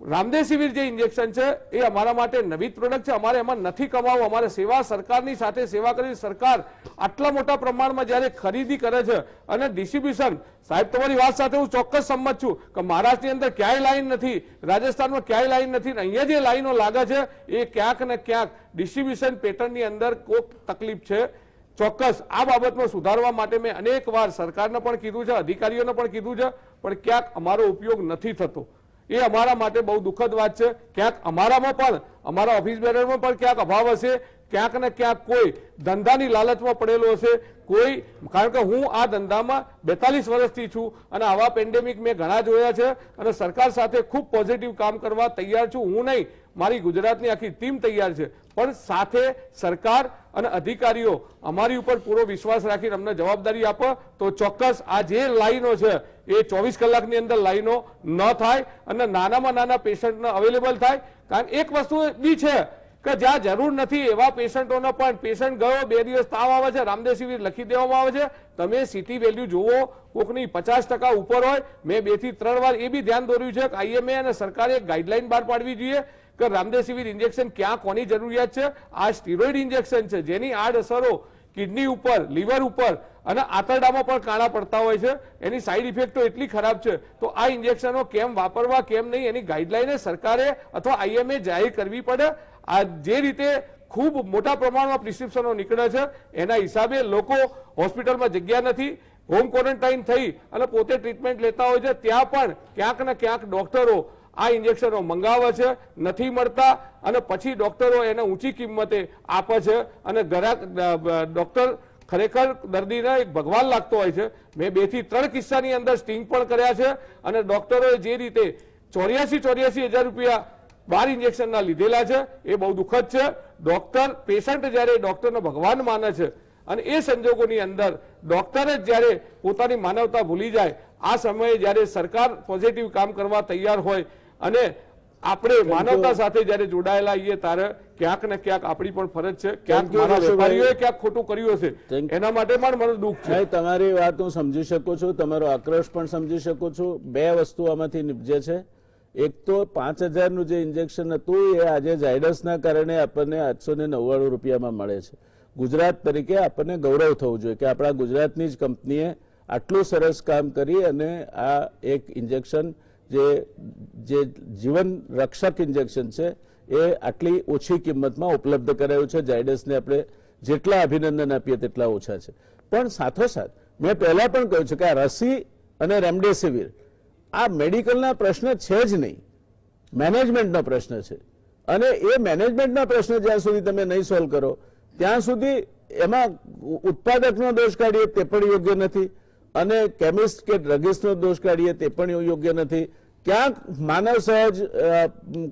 રામદેસિવિર જે ઇન્જેક્શન છે એ અમારા માટે નવી પ્રોડક્ટ છે, અમારે એમાં નથી કમાવું. અમારે સેવા, સરકારની સાથે સેવા કરી, સરકાર આટલા મોટા પ્રમાણમાં જ્યારે ખરીદી કરે છે અને ડિસ્ટ્રીબ્યુશન, સાહેબ તમારી વાત સાથે હું ચોક્કસ સંમત છું કે મહારાષ્ટ્રની અંદર ક્યાંય લાઈન નથી, રાજસ્થાનમાં ક્યાંય લાઈન નથી, અહીંયા જે લાઈનો લાગે છે એ ક્યાંક ને ક્યાંક ડિસ્ટ્રીબ્યુશન પેટર્નની અંદર કોઈક તકલીફ છે. ચોક્કસ આ બાબતમાં સુધારવા માટે મેં અનેક વાર સરકારને પણ કીધું છે, અધિકારીઓને પણ કીધું છે, પણ ક્યાંક અમારો ઉપયોગ નથી થતો. એ અમારા માટે બહુ દુઃખદ વાત છે. ક્યાંક અમારામાં પણ, અમારા ઓફિસ બેરરમાં પણ ક્યાંક અભાવ હશે, ક્યાંક ને ક્યાંક કોઈ ધંધાની લાલચમાં પડેલો હશે કોઈ. કારણ કે હું આ ધંધામાં 42 વર્ષથી છું અને આવા પેન્ડેમિક મેં ઘણા જોયા છે, અને સરકાર સાથે ખૂબ પોઝિટિવ કામ કરવા તૈયાર છું. હું નહીં, મારી ગુજરાતની આખી ટીમ તૈયાર છે. પણ સાથે સરકાર અને અધિકારીઓ અમારી ઉપર પૂરો વિશ્વાસ રાખીને અમને જવાબદારી આપો તો ચોક્કસ આ જે લાઈનો છે એ 24 કલાકની અંદર લાઈનો ન થાય અને નાનામાં નાના પેશન્ટને અવેલેબલ થાય. કારણ એક વસ્તુ બી છે કે જ્યાં જરૂર નથી એવા પેશન્ટોને પણ, પેશન્ટ ગયો 2 દિવસ તાવ આવે છે, રામદેસિવિર લખી દેવામાં આવે છે. તમે સિટી વેલ્યુ જુઓ, કોકની 50% ઉપર હોય. મેં 2 થી 3 વાર એ બી ધ્યાન દોર્યું છે કે IMA અને સરકારે એક ગાઈડલાઈન બહાર પાડવી જોઈએ કે રામદેસિવિર ઇન્જેક્શન ક્યાં કોની જરૂરિયાત છે. આ સ્ટીરોઇડ ઇન્જેક્શન છે જેની આડઅસરો કિડની ઉપર, લીવર ઉપર અને આંતરડામાં પણ કાણા પડતા હોય છે. એની સાઈડ ઇફેક્ટો એટલી ખરાબ છે. તો આ ઇન્જેક્શનો કેમ વાપરવા કેમ નહીં એની ગાઈડલાઈન સરકારે અથવા IMA જાહેર કરવી પડે. આ જે રીતે ખૂબ મોટા પ્રમાણમાં પ્રિસ્ક્રિપ્શનો નીકળે છે. એના હિસાબે લોકો હોસ્પિટલમાં જગ્યા નથી, હોમ ક્વોરન્ટાઇન થઈ અને પોતે ટ્રીટમેન્ટ લેતા હોય છે. ત્યાં પણ ક્યાંક ને ક્યાંક ડોક્ટરો આ ઇન્જેક્શનો મંગાવે છે, નથી મળતા અને પછી ડોક્ટરો એને ઊંચી કિંમતે આપે છે અને ગ્રાહક ડોક્ટર ખરેખર દર્દીને એક ભગવાન લાગતો હોય છે. મેં 2 થી 3 કિસ્સાની અંદર સ્ટિંગ પણ કર્યા છે અને ડોક્ટરોએ જે રીતે 84,000 રૂપિયા 12 ઇન્જેક્શનના લીધેલા છે એ બહુ દુઃખદ છે. ડોક્ટર પેશન્ટ જ્યારે ડોક્ટરનો ભગવાન માને છે અને એ સંજોગોની અંદર ડોક્ટર જ જ્યારે પોતાની માનવતા ભૂલી જાય, આ સમયે જ્યારે સરકાર પોઝિટિવ કામ કરવા તૈયાર હોય અને આપણે માનવતા સાથે જ્યારે જોડાયેલા આવીએ ત્યારે ક્યાંક ને ક્યાંક આપણી પણ ફરજ છે. ક્યાંક મારા વેપારીઓએ ક્યાંક ખોટું કર્યું હશે, એના માટે પણ મને દુઃખ છે. તમારી વાત હું સમજી શકું છું, તમારો આક્રોશ પણ સમજી શકું છું. 2 વસ્તુ આમાંથી નિપજે છે. એક તો 5,000નું જે ઇન્જેક્શન હતું એ આજે ઝાયડસના કારણે આપણને 899 રૂપિયામાં મળે છે. ગુજરાત તરીકે આપણને ગૌરવ થવું જોઈએ કે આપણા ગુજરાતની જ કંપનીએ આટલું સરસ કામ કરી અને આ એક ઇન્જેક્શન જે જીવન રક્ષક ઇન્જેક્શન છે એ આટલી ઓછી કિંમતમાં ઉપલબ્ધ કરાયું છે. ઝાયડસને આપણે જેટલા અભિનંદન આપીએ તેટલા ઓછા છે. પણ સાથોસાથ મેં પહેલા પણ કહ્યું છે કે આ રસી અને રેમડેસિવિર આ મેડિકલના પ્રશ્ન છે જ નહીં, મેનેજમેન્ટનો પ્રશ્ન છે. અને એ મેનેજમેન્ટના પ્રશ્ન જ્યાં સુધી તમે નહીં સોલ્વ કરો ત્યાં સુધી એમાં ઉત્પાદકનો દોષ કાઢીએ તે પણ યોગ્ય નથી અને કેમિસ્ટ કે ડ્રગિસ્ટનો દોષ કાઢીએ તે પણ યોગ્ય નથી. ક્યાંક માનવ સહજ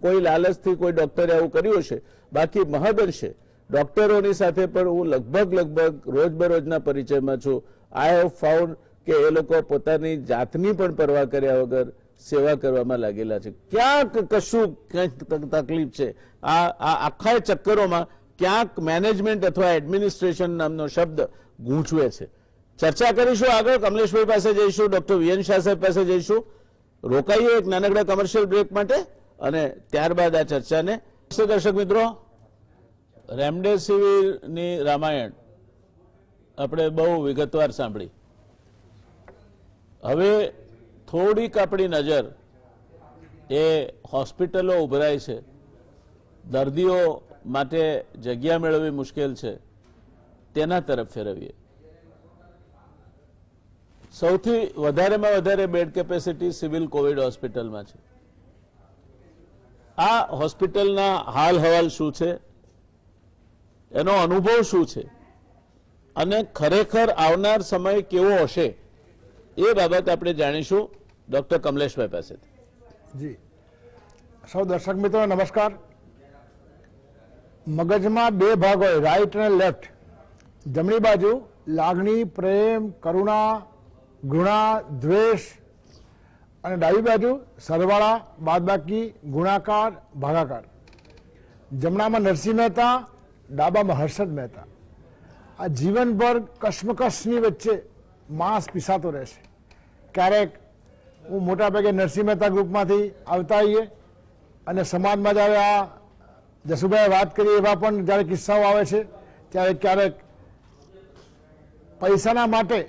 કોઈ લાલચથી કોઈ ડોક્ટરે આવું કર્યું છે. બાકી મહદઅંશે ડોક્ટરોની સાથે પણ હું લગભગ રોજબરોજના પરિચયમાં છું. આઈ હેવ ફાઉન્ડ કે એ લોકો પોતાની જાતની પણ પરવા કર્યા વગર સેવા કરવામાં લાગેલા છે. ક્યાંક કશું કંઈક તકલીફ છે. આ આખા ચક્કરોમાં ક્યાંક મેનેજમેન્ટ અથવા એડમિનિસ્ટ્રેશન નામનો શબ્દ ગૂંચવે છે. ચર્ચા કરીશું આગળ. કમલેશભાઈ પાસે જઈશું, ડોક્ટર વીએન શાહ સાહેબ પાસે જઈશું. રોકાઈએ એક નાનકડા કમર્શિયલ બ્રેક માટે અને ત્યારબાદ આ ચર્ચાને. દર્શક મિત્રો, રેમડેસિવિરની રામાયણ આપણે બહુ વિગતવાર સાંભળી. હવે થોડીક આપણી નજર એ હોસ્પિટલો ઉભરાય છે, દર્દીઓ માટે જગ્યા મેળવવી મુશ્કેલ છે તેના તરફ ફેરવીએ. સૌથી વધારેમાં વધારે બેડ કેપેસિટી સિવિલ કોવિડ હોસ્પિટલમાં છે. આ હોસ્પિટલના હાલ હવાલ શું છે, એનો અનુભવ શું છે અને ખરેખર આવનાર સમય કેવો હશે એ બાબત આપણે જાણીશું ડોક્ટર કમલેશભાઈ પાસેથી. જી, સૌ દર્શક મિત્રો નમસ્કાર. મગજમાં 2 ભાગ હોય, રાઈટ અને લેફ્ટ. જમણી બાજુ લાગણી, પ્રેમ, કરુણા, ઘૃણા, દ્વેષ અને ડાબી બાજુ સરવાળા, બાદબાકી, ગુણાકાર, ભાગાકાર. જમણામાં નરસિંહ મહેતા, ડાબામાં હર્ષદ મહેતા. આ જીવનભર કશ્મકશની વચ્ચે માંસ પીસાતો રહેશે. ક્યારેક હું મોટાભાગે નરસિંહ મહેતા ગ્રુપમાંથી આવતા આવીએ અને સમાજમાં જ્યારે આ જસુભાઈએ વાત કરી એવા પણ જ્યારે કિસ્સાઓ આવે છે ત્યારે ક્યારેક પૈસાના માટે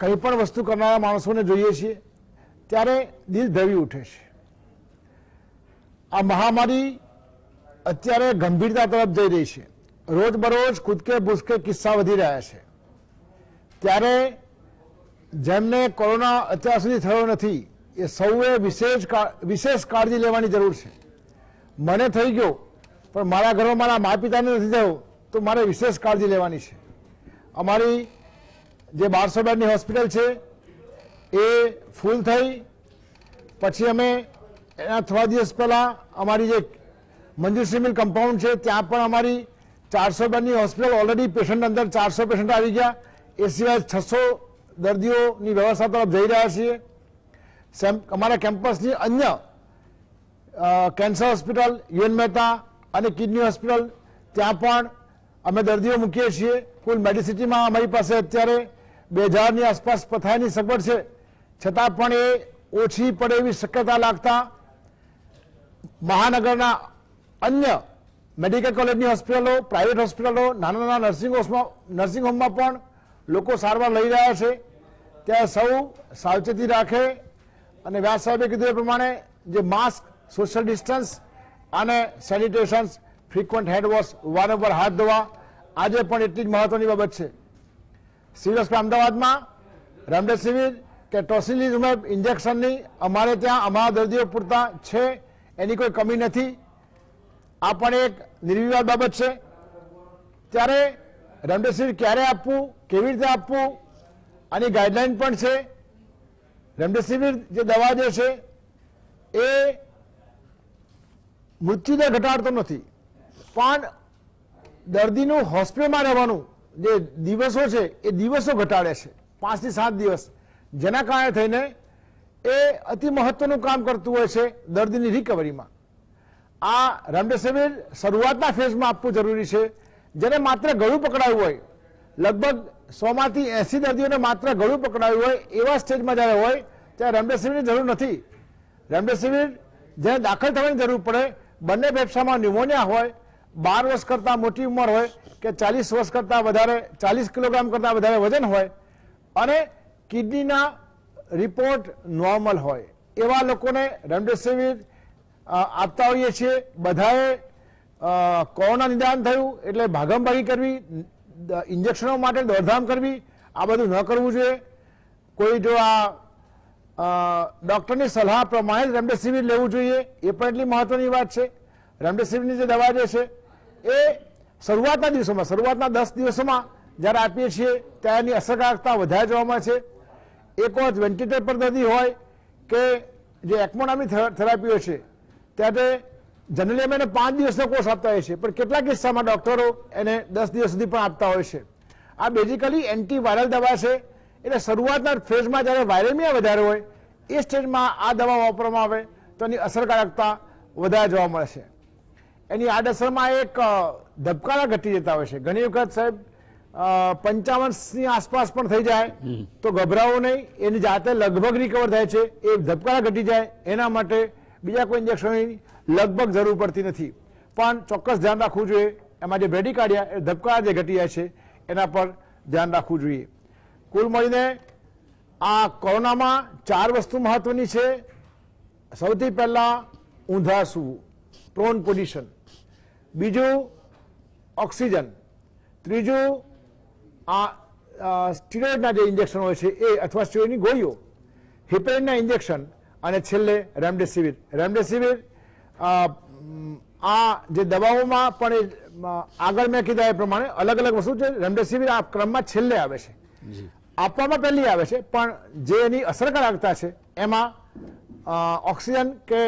કંઈ પણ વસ્તુ કરનારા માણસોને જોઈએ છીએ ત્યારે દિલ ધવી ઉઠે છે. આ મહામારી અત્યારે ગંભીરતા તરફ જઈ રહી છે. રોજબરોજ કૂદકે ભૂસકે કિસ્સા વધી રહ્યા છે. ત્યારે જેમને કોરોના અત્યાર સુધી થયો નથી એ સૌએ વિશેષ કાળજી લેવાની જરૂર છે. મને થઈ ગયો પણ મારા ઘરમાં મારા માતા પિતાને નથી થયો તો મારે વિશેષ કાળજી લેવાની છે. અમારી જે 1200 બેડની હોસ્પિટલ છે એ ફૂલ થઈ પછી અમે એના થોડા દિવસ પહેલાં અમારી જે મંજુશ્રી મિલ કમ્પાઉન્ડ છે ત્યાં પણ અમારી 400 બેડની હોસ્પિટલ ઓલરેડી પેશન્ટ અંદર 400 પેશન્ટ આવી ગયા. એ સિવાય 600 દર્દીઓની વ્યવસ્થા તરફ જઈ રહ્યા છીએ. અમારા કેમ્પસની અન્ય કેન્સર હોસ્પિટલ, યુએન મહેતા અને કિડની હોસ્પિટલ ત્યાં પણ અમે દર્દીઓ મૂકીએ છીએ. કુલ મેડિસિટીમાં અમારી પાસે અત્યારે 2000ની આસપાસ પથારીની સગવડ છે, છતાં પણ એ ઓછી પડે એવી શક્યતા લાગતા મહાનગરના અન્ય મેડિકલ કોલેજની હોસ્પિટલો, પ્રાઇવેટ હોસ્પિટલો, નાના નાના નર્સિંગ હોમમાં પણ લોકો સારવાર લઈ રહ્યા છે. ત્યાં સૌ સાવચેતી રાખે અને વ્યાસ સાહેબે કીધું એ પ્રમાણે જે માસ્ક, સોશિયલ ડિસ્ટન્સ અને સેનિટેશન્સ ફ્રીક્વન્ટ હેન્ડ વોશ, વારંવાર હાથ ધોવા આજે પણ એટલી જ મહત્વની બાબત છે. સિવિલ હોસ્પિટલ અમદાવાદમાં રેમડેસિવિર કે ટોસિલિઝુમેબ ઇન્જેક્શનની અમારે ત્યાં અમારા દર્દીઓ પૂરતા છે, એની કોઈ કમી નથી. આ પણ એક નિર્વિવાદ બાબત છે. ત્યારે રેમડેસિવિર ક્યારે આપવું, કેવી રીતે આપવું, આની ગાઈડલાઈન પણ છે. રેમડેસિવિર જે દવા જે છે એ મૃત્યુદર ઘટાડતો નથી, પણ દર્દીનું હોસ્પિટલમાં રહેવાનું જે દિવસો છે એ દિવસો ઘટાડે છે, 5 થી 7 દિવસ, જેના કારણે થઈને એ અતિ મહત્વનું કામ કરતું હોય છે દર્દીની રિકવરીમાં. આ રેમડેસિવિર શરૂઆતના ફેઝમાં આપવું જરૂરી છે. જેને માત્ર ગળું પકડાયું હોય, લગભગ 100 માંથી 80 દર્દીઓને માત્ર ગળું પકડાયું હોય એવા સ્ટેજમાં જ્યારે હોય ત્યારે રેમડેસિવિરની જરૂર નથી. રેમડેસિવિર જેને દાખલ થવાની જરૂર પડે, બંને ફેફસામાં ન્યુમોનિયા હોય, 12 વર્ષ કરતાં મોટી ઉંમર હોય કે 40 વર્ષ કરતાં વધારે, 40 કિલોગ્રામ કરતાં વધારે વજન હોય અને કિડનીના રિપોર્ટ નોર્મલ હોય, એવા લોકોને રેમડેસિવિર આપતા હોઈએ છીએ. બધાએ કોરોના નિદાન થયું એટલે ભાગમભાગી કરવી, ઇન્જેક્શનો માટે દોડધામ કરવી, આ બધું ન કરવું જોઈએ. કોઈ જો આ ડોક્ટરની સલાહ પ્રમાણે જ રેમડેસિવિર લેવું જોઈએ, એ પણ એટલી મહત્વની વાત છે. રેમડેસિવિરની જે દવા જે છે એ શરૂઆતના દિવસોમાં, શરૂઆતના 10 દિવસોમાં જ્યારે આપીએ છીએ ત્યારે એની અસરકારકતા વધારે જોવા મળે છે. એક વખત વેન્ટિલેટર પર દર્દી હોય કે જે ECMO નામની થેરાપી હોય છે ત્યારે જનરલી અમે એને 5 દિવસનો કોર્સ આપતા હોઈએ છીએ, પણ કેટલાક કિસ્સામાં ડોક્ટરો એને 10 દિવસ સુધી પણ આપતા હોય છે. આ બેઝિકલી એન્ટીવાયરલ દવા છે, એટલે શરૂઆતના ફેઝમાં જ્યારે વાયરેમિયા વધારે હોય એ સ્ટેજમાં આ દવા વાપરવામાં આવે તો એની અસરકારકતા વધારે જોવા મળે છે. એની આડઅસરમાં એક ધબકારા ઘટી જતા હોય છે. ઘણી વખત સાહેબ 55ની આસપાસ પણ થઈ જાય તો ગભરાવો નહીં, એની જાતે લગભગ રિકવર થાય છે. એ ધબકારા ઘટી જાય એના માટે બીજા કોઈ ઇન્જેક્શનની લગભગ જરૂર પડતી નથી, પણ ચોક્કસ ધ્યાન રાખવું જોઈએ. એમાં જે બ્રેડિકાર્ડિયા એ ધબકારા જે ઘટી જાય છે એના પર ધ્યાન રાખવું જોઈએ. કુલ મળીને આ કોરોનામાં 4 વસ્તુ મહત્વની છે. સૌથી પહેલા ઊંધા સૂવું, પ્રોન પોઝિશન. બીજું ઓક્સિજન. ત્રીજું આ સ્ટીરોઇડના જે ઇન્જેક્શન હોય છે એ અથવા સ્ટીરોઇડની ગોળીઓ, હિપેરિનના ઇન્જેક્શન અને છેલ્લે રેમડેસિવિર. રેમડેસિવિર આ જે દવાઓમાં પણ આગળ મેં કીધા એ પ્રમાણે અલગ અલગ વસ્તુ છે. રેમડેસિવિર આ ક્રમમાં છેલ્લે આવે છે, આપવામાં પહેલી આવે છે, પણ જે એની અસરકારકતા છે એમાં ઓક્સિજન કે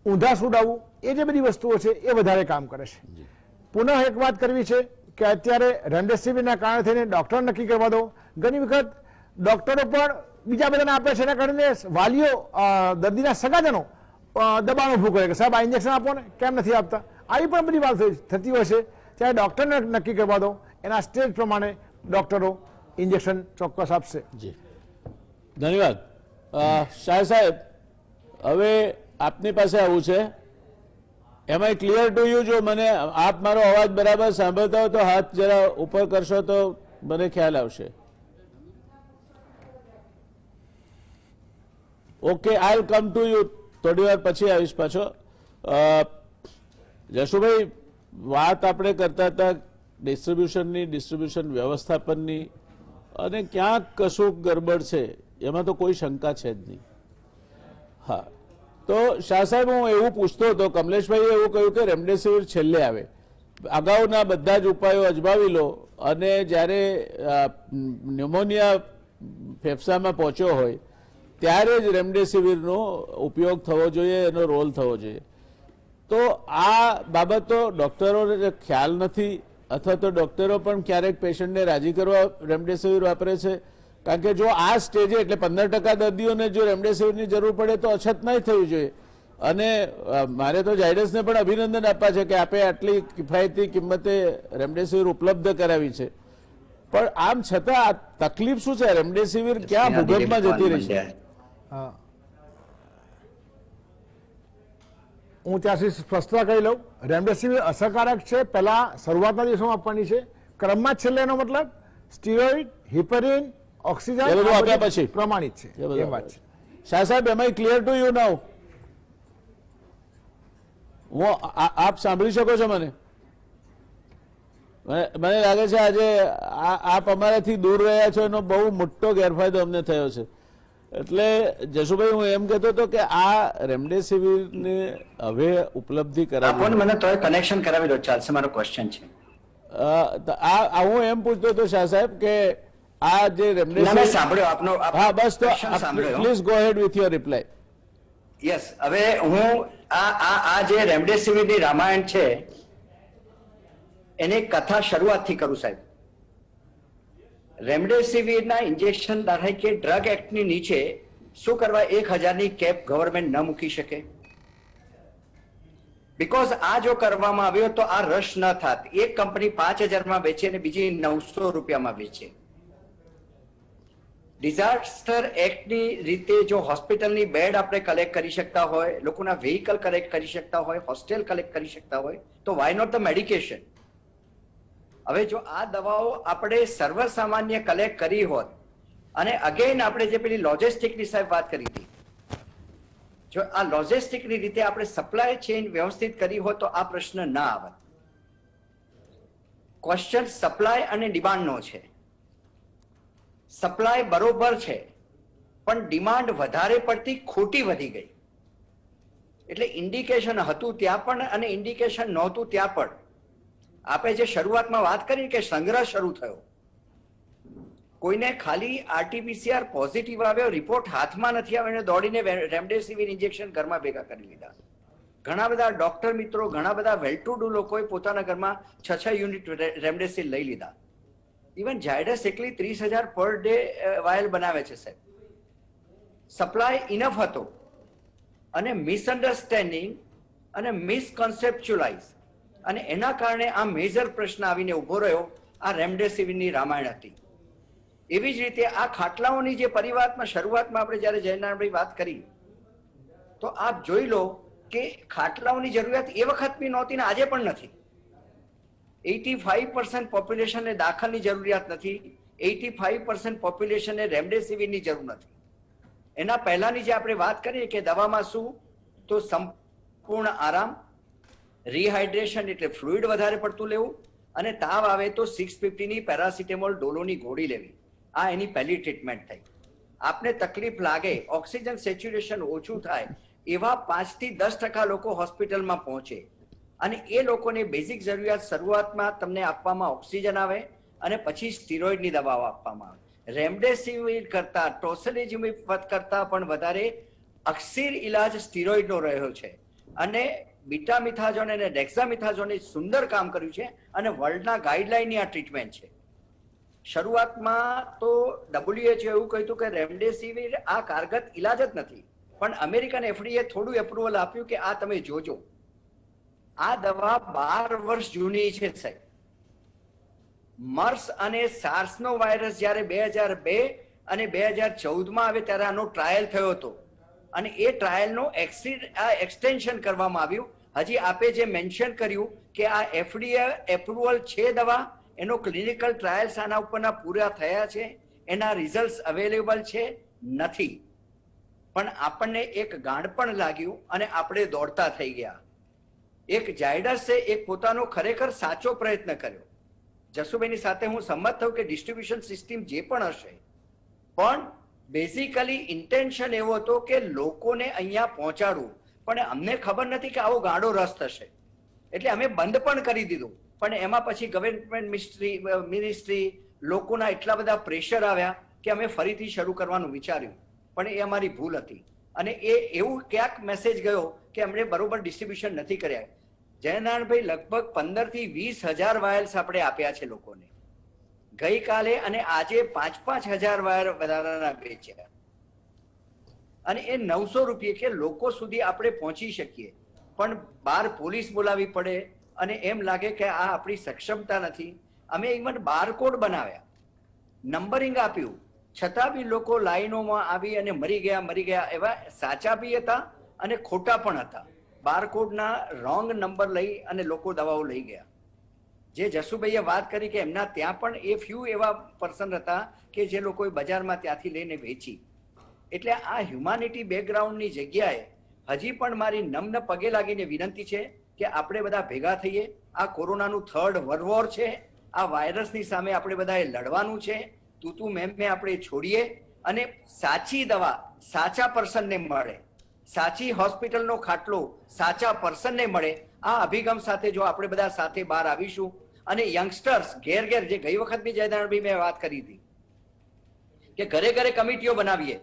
ઊંધા સુડાવવું એ જે બધી વસ્તુઓ છે એ વધારે કામ કરે છે. પુનઃ એક વાત કરવી છે કે અત્યારે રેમડેસિવિરના કારણે થઈને ડોક્ટર નક્કી કરવા દો. ઘણી વખત ડોક્ટરો પણ બીજા બધાને આપે છે, એના કારણે વાલીઓ દર્દીના સગાજનો દબાણ ઊભું કરે કે સાહેબ આ ઇન્જેક્શન આપો ને, કેમ નથી આપતા. આવી પણ બધી વાત થતી હોય છે. ત્યારે ડોક્ટરને નક્કી કરવા દો, એના સ્ટેજ પ્રમાણે ડોક્ટરો ઇન્જેક્શન ચોક્કસ આપશે. જી, ધન્યવાદ. શાહ સાહેબ, હવે આપની પાસે આવું છે. એમ આઈ ક્લિયર ટુ યુ? જો મને આપ મારો અવાજ બરાબર સાંભળતા હો તો હાથ જરા ઉપર કરશો તો મને ખ્યાલ આવશે. Okay, I will come to you. થોડી વાર પછી આવીશ પાછો. જશુભાઈ, વાત આપણે કરતા હતા ડિસ્ટ્રીબ્યુશન વ્યવસ્થાપનની, અને ક્યાંક કશુંક ગડબડ છે એમાં તો કોઈ શંકા છે જ નહીં. હા, તો શાહ સાહેબ, હું એવું પૂછતો હતો, કમલેશભાઈએ એવું કહ્યું કે રેમડેસિવિર છેલ્લે આવે. અગાઉના બધા જ ઉપાયો અજમાવી લો અને જ્યારે ન્યુમોનિયા ફેફસામાં પહોંચ્યો હોય ત્યારે જ રેમડેસિવિરનો ઉપયોગ થવો જોઈએ, એનો રોલ થવો જોઈએ. તો આ બાબતો ડોક્ટરોને ખ્યાલ નથી, અથવા તો ડોક્ટરો પણ ક્યારેક પેશન્ટને રાજી કરવા રેમડેસિવિર વાપરે છે. કારણ કે જો આ સ્ટેજે એટલે 15% દર્દીઓને જો રેમડેસિવિરની જરૂર પડે તો અછત નહીં થવી જોઈએ. અને મારે તો ઝાયડસને પણ અભિનંદન આપવા છે કે આપે આટલી કિફાયતી કિંમતે રેમડેસિવિર ઉપલબ્ધ કરાવી છે. પણ આમ છતાં આ તકલીફ શું છે? રેમડેસિવિર ક્યાં ભૂગર્ભમાં જતી રહી છે? હું ત્યાંથી સ્પષ્ટતા કહી લઉં. રેમડેસિવિર અસરકારક છે, પહેલા શરૂઆતના દિવસોમાં આપવાની છે, ક્રમમાં છેલ્લે. એનો મતલબ સ્ટીરોઇડ, હિપેરિન, ઓક્સિજન પછી પ્રમાણિત છે. એ વાત છે. શાહ સાહેબ, એમ આઈ ક્લિયર ટુ યુ નાઉ? આપ સાંભળી શકો છો મને? મને લાગે છે આજે આપ અમારાથી દૂર રહ્યા છો એનો બહુ મોટો ગેરફાયદો અમને થયો છે. એટલે જશુભાઈ, હું એમ કહેતો હતો કે આ રેમડેસિવિરને હવે ઉપલબ્ધિ કરાવી, મને તો કનેક્શન કરાવી દો, ચાલશે. મારો ક્વેશ્ચન છે હું એમ પૂછતો હતો શાહ સાહેબ કે આ જે રેમડેસિવિર સાંભળ્યો આપનો. હા બસ, તો please go ahead with your reply. Yes, હવે હું આ જે રેમડેસિવિરની રામાયણ છે એની કથા શરૂઆતથી કરું સાહેબ. રેમડેસિવિરના ઇન્જેક્શન ધારે કે ડ્રગ એક્ટની નીચે શું કરવા 1000ની કેપ ગવર્મેન્ટ ન મૂકી શકે? બીકોઝ આ જો કરવામાં આવ્યો તો આ રશ ન થાત. એક કંપની 5000માં વેચે અને બીજી 900 રૂપિયામાં વેચે. ડિઝાસ્ટર એક્ટની રીતે જો હોસ્પિટલની બેડ આપણે કલેક્ટ કરી શકતા હોય, લોકોના વ્હીકલ કલેક્ટ કરી શકતા હોય, હોસ્ટેલ કલેક્ટ કરી શકતા હોય, તો વાય નોટ ધ મેડિકેશન? હવે જો આ દવાઓ આપણે સર્વસામાન્ય કલેક્ટ કરી હોત, અને અગેન આપણે જે પેલી લોજિસ્ટિકની સાહેબ વાત કરી હતી, જો આ લોજિસ્ટિકની રીતે આપણે સપ્લાય ચેઇન વ્યવસ્થિત કરી હોત તો આ પ્રશ્ન ના આવત. ક્વેશ્ચન સપ્લાય અને ડિમાન્ડનો છે. સપ્લાય બરોબર છે, પણ ડિમાન્ડ વધારે પડતી ખોટી વધી ગઈ. એટલે ઇન્ડિકેશન હતું ત્યાં પણ અને ઇન્ડિકેશન નહોતું ત્યાં પણ. આપણે જે શરૂઆતમાં વાત કરી કે સંગ્રહ શરૂ થયો, કોઈને ખાલી આરટીપીસીઆર પોઝિટિવ આવ્યો, રિપોર્ટ હાથમાં નથી આવ્યો, એને દોડીને રેમડેસિવિર ઇન્જેક્શન ઘરમાં ભેગા કરી લીધા. ઘણા બધા ડોક્ટર મિત્રો, ઘણા બધા વેલ ટુ ડુ લોકોએ પોતાના ઘરમાં 6 યુનિટ રેમડેસિવિર લઈ લીધા. ઇવન ઝાયડસ એકલી 30,000 પર ડે વાયલ બનાવે છે સાહેબ. સપ્લાય ઇનફ હતો અને મિસઅન્ડરસ્ટેન્ડિંગ અને મિસકોન્સેપ્ચ્યુલાઇઝ, અને એના કારણે આ મેજર પ્રશ્ન આવીને ઉભો રહ્યો. આ રેમડેસિવિરની રામાયણ હતી. એવી જ રીતે આ ખાટલાઓની જે પરિવારમાં શરૂઆતમાં આપણે જયારે જયનારાયણભાઈ વાત કરી, તો આપ જોઈ લો કે ખાટલાઓની જરૂરિયાત એ વખત બી નહોતી ને આજે પણ નથી. 85% પોપ્યુલેશનને દાખલની જરૂરિયાત નથી. 85% પોપ્યુલેશનને રેમડેસિવિરની જરૂર નથી. એના પહેલાની જે આપણે વાત કરીએ કે દવામાં શું, તો સંપૂર્ણ આરામ, રિહાઇડ્રેશન એટલે ફ્લુઇડ વધારે પડતું લેવું, અને તાવ આવે તો 650ની પેરાસિટેમોલ ડોલોની ગોળી લેવી. આ એની પહેલી ટ્રીટમેન્ટ થઈ. આપને તકલીફ લાગે, ઓક્સિજન સેચ્યુરેશન ઓછું થાય, એવા 5 થી 10% લોકો હોસ્પિટલમાં પહોંચે, અને એ લોકોને બેઝિક જરૂરિયાત શરૂઆતમાં તમને આપવામાં ઓક્સિજન આવે અને પછી સ્ટીરોઇડની દવાઓ આપવામાં આવે. રેમડેસિવિર કરતા, ટોસિલિઝુમેબ કરતા પણ વધારે અક્ષીર ઇલાજ સ્ટીરોઇડનો રહ્યો છે, અને બીટામિથાઝોન અને ડેક્સામિથાઝોને સુંદર કામ કર્યું છે, અને વર્લ્ડના ગાઈડલાઇનની આ ટ્રીટમેન્ટ છે. શરૂઆતમાં તો WHO એવું કહ્યું હતું કે રેમડેસિવિર આ કારગત ઇલાજ જ નથી, પણ અમેરિકન FDA થોડું એપ્રુવલ આપ્યું કે આ તમે જોજો. આ દવા 12 વર્ષ જૂની છે સાહેબ. મર્સ અને સાર્સનો વાયરસ જ્યારે 2002 અને 2014માં આવે ત્યારે આનો ટ્રાયલ થયો હતો, અને એ ટ્રાયલનો એક્સટેન્શન કરવામાં આવ્યું. હજી આપે જે મેન્શન કર્યું કે આ FDA એપ્રુવલ છે દવા, એનો ક્લિનિકલ ટ્રાયલ્સ આના ઉપરના પૂરા થયા છે, એના રિઝલ્ટ અવેલેબલ છે નથી. પણ આપણને એક ગાંડપણ લાગ્યું અને આપણે દોડતા થઈ ગયા. એક ઝાયડસે એક પોતાનો ખરેખર સાચો પ્રયત્ન કર્યો. જસુભાઈની સાથે હું સંમત થયું કે ડિસ્ટ્રીબ્યુશન સિસ્ટમ જે પણ હશે, પણ બેઝિકલી ઇન્ટેન્શન એવો હતો કે લોકોને અહીંયા પહોંચાડવું. પણ અમને ખબર નથી કે આવો ગાંડો રસ થશે, એટલે અમે બંધ પણ કરી દીધું. પણ એમાં પછી ગવર્મેન્ટ મિનિસ્ટ્રી લોકોના એટલા બધા પ્રેશર આવ્યા કે અમે ફરીથી શરૂ કરવાનું વિચાર્યું. પણ એ અમારી ભૂલ હતી, અને એ એવું ક્યાંક મેસેજ ગયો કે અમને બરોબર ડિસ્ટ્રીબ્યુશન નથી કર્યા. જયનારાયણભાઈ, લગભગ 15 થી 20,000 વાયલ્સ આપણે આપ્યા છે લોકોને ગઈકાલે, અને આજે 5,000 વાયર વધારાના વેચ્યા, અને એ 900 રૂપિયા કે લોકો સુધી આપણે પહોંચી શકીએ. પણ બહાર પોલીસ બોલાવી પડે, અને એમ લાગે કે આ આપણી સક્ષમતા નથી. અમે ઇવન બારકોડ બનાવ્યા, નંબરિંગ આપ્યું, છતાં બી લોકો લાઈનોમાં આવી અને મરી ગયા. એવા સાચા બી હતા અને ખોટા પણ હતા. બારકોડના રોંગ નંબર લઈ અને લોકો દવાઓ લઈ ગયા. જે જસુભાઈએ વાત કરી કે એમના ત્યાં પણ એ ફ્યુ એવા પર્સન હતા કે જે લોકોએ બજારમાં ત્યાંથી લઈને વેચી. એટલે આ હ્યુમાનિટી બેકગ્રાઉન્ડની જગ્યાએ હજી પણ મારી નમ્ર પગે લાગીને વિનંતી છે કે આપણે બધા ભેગા થઈએ. આ કોરોનાનું થર્ડ વર્લ્ડ વોર છે. આ વાયરસની સામે આપણે બધાએ લડવાનું છે. તું મેં આપણે છોડીએ અને સાચી દવા સાચા પર્સનને મળે, સાચી હોસ્પિટલનો ખાટલો સાચા પર્સનને મળે. આ અભિગમ સાથે જો આપણે બધા સાથે બહાર આવીશું અને યંગસ્ટર્સ ઘેર ઘેર, જે ગઈ વખત બી જયદાનભાઈ મેં વાત કરી હતી કે ઘરે ઘરે કમિટીઓ બનાવીએ,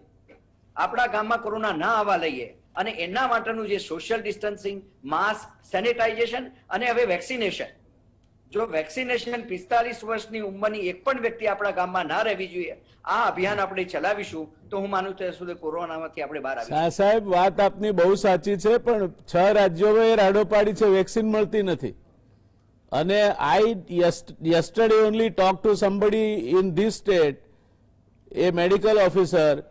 આપણા ગામમાં કોરોના ના આવવા લઈએ અને એના માટેનું જે સોશિયલ ડિસ્ટન્સિંગ, માસ્ક, સેનિટાઇઝેશન અને હવે વેક્સિનેશન. જો વેક્સિનેશન 45 વર્ષની ઉંમરની એક પણ વ્યક્તિ આપણા ગામમાં ના રહેવી જોઈએ, આ અભિયાન આપણે ચલાવીશું તો હું માનું ત્યાં સુધી કોરોનામાંથી આપણે બહાર આવીશું. સાહેબ, વાત આપની બહુ સાચી છે, પણ 6 રાજ્યોએ રાડો પાડી છે, વેક્સિન મળતી નથી. અને આઈ yesterday only talked to somebody in this state, A medical officer,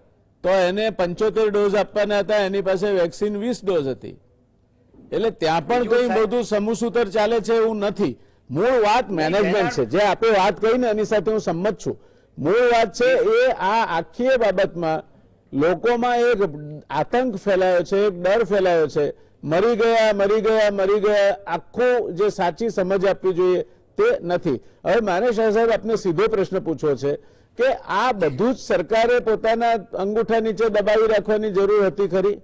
તો એને 75 ડોઝ આપવાના હતા, એની પાસે વેક્સિન 20 ડોઝ હતી. એટલે ત્યાં પણ કઈ બધું સમૂહસૂત્ર ચાલે છે એવું નથી. મૂળ વાત મેનેજમેન્ટ છે, જે આપણે વાત કહી ને એની સાથે હું સંમત છું. મૂળ વાત છે એ આ આખી બાબતમાં લોકોમાં એક આતંક ફેલાયો છે, એક ડર ફેલાયો છે. મરી ગયા આખું જે સાચી સમજ આપવી જોઈએ તે નથી. હવે માને શાહ સાહેબ આપને સીધો પ્રશ્ન પૂછવો છે કે આ બધું જ સરકારે પોતાના અંગૂઠા નીચે દબાવી રાખવાની જરૂર હતી ખરી?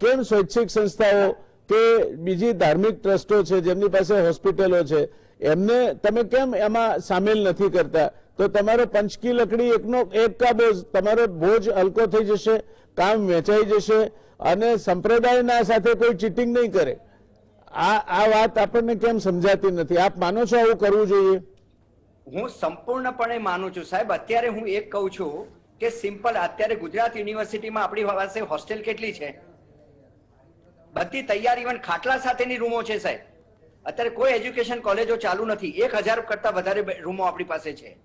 કેમ સ્વૈચ્છિક સંસ્થાઓ કે બીજી ધાર્મિક ટ્રસ્ટો છે જેમની પાસે હોસ્પિટલો છે, એમને તમે કેમ એમાં સામેલ નથી કરતા? તો તમારો પંચકી લકડી એકનો એક કા બોજ, તમારો બોજ હલકો થઈ જશે, કામ વેચાઈ જશે અને સંપ્રદાયના સાથે કોઈ ચીટિંગ નહીં કરે. આ વાત આપણને કેમ સમજાતી નથી? આપ માનો છો આવું કરવું જોઈએ? હું સંપૂર્ણપણે માનું છું સાહેબ. અત્યારે હું એક કહું છું કે સિમ્પલ, અત્યારે ગુજરાત યુનિવર્સિટીમાં આપણી પાસે હોસ્ટેલ કેટલી છે? બધી તૈયાર, ઇવન ખાટલા સાથેની રૂમો છે સાહેબ. અત્યારે કોઈ એજ્યુકેશન કોલેજો ચાલુ નથી. 1000 કરતા વધારે રૂમો આપણી પાસે છે.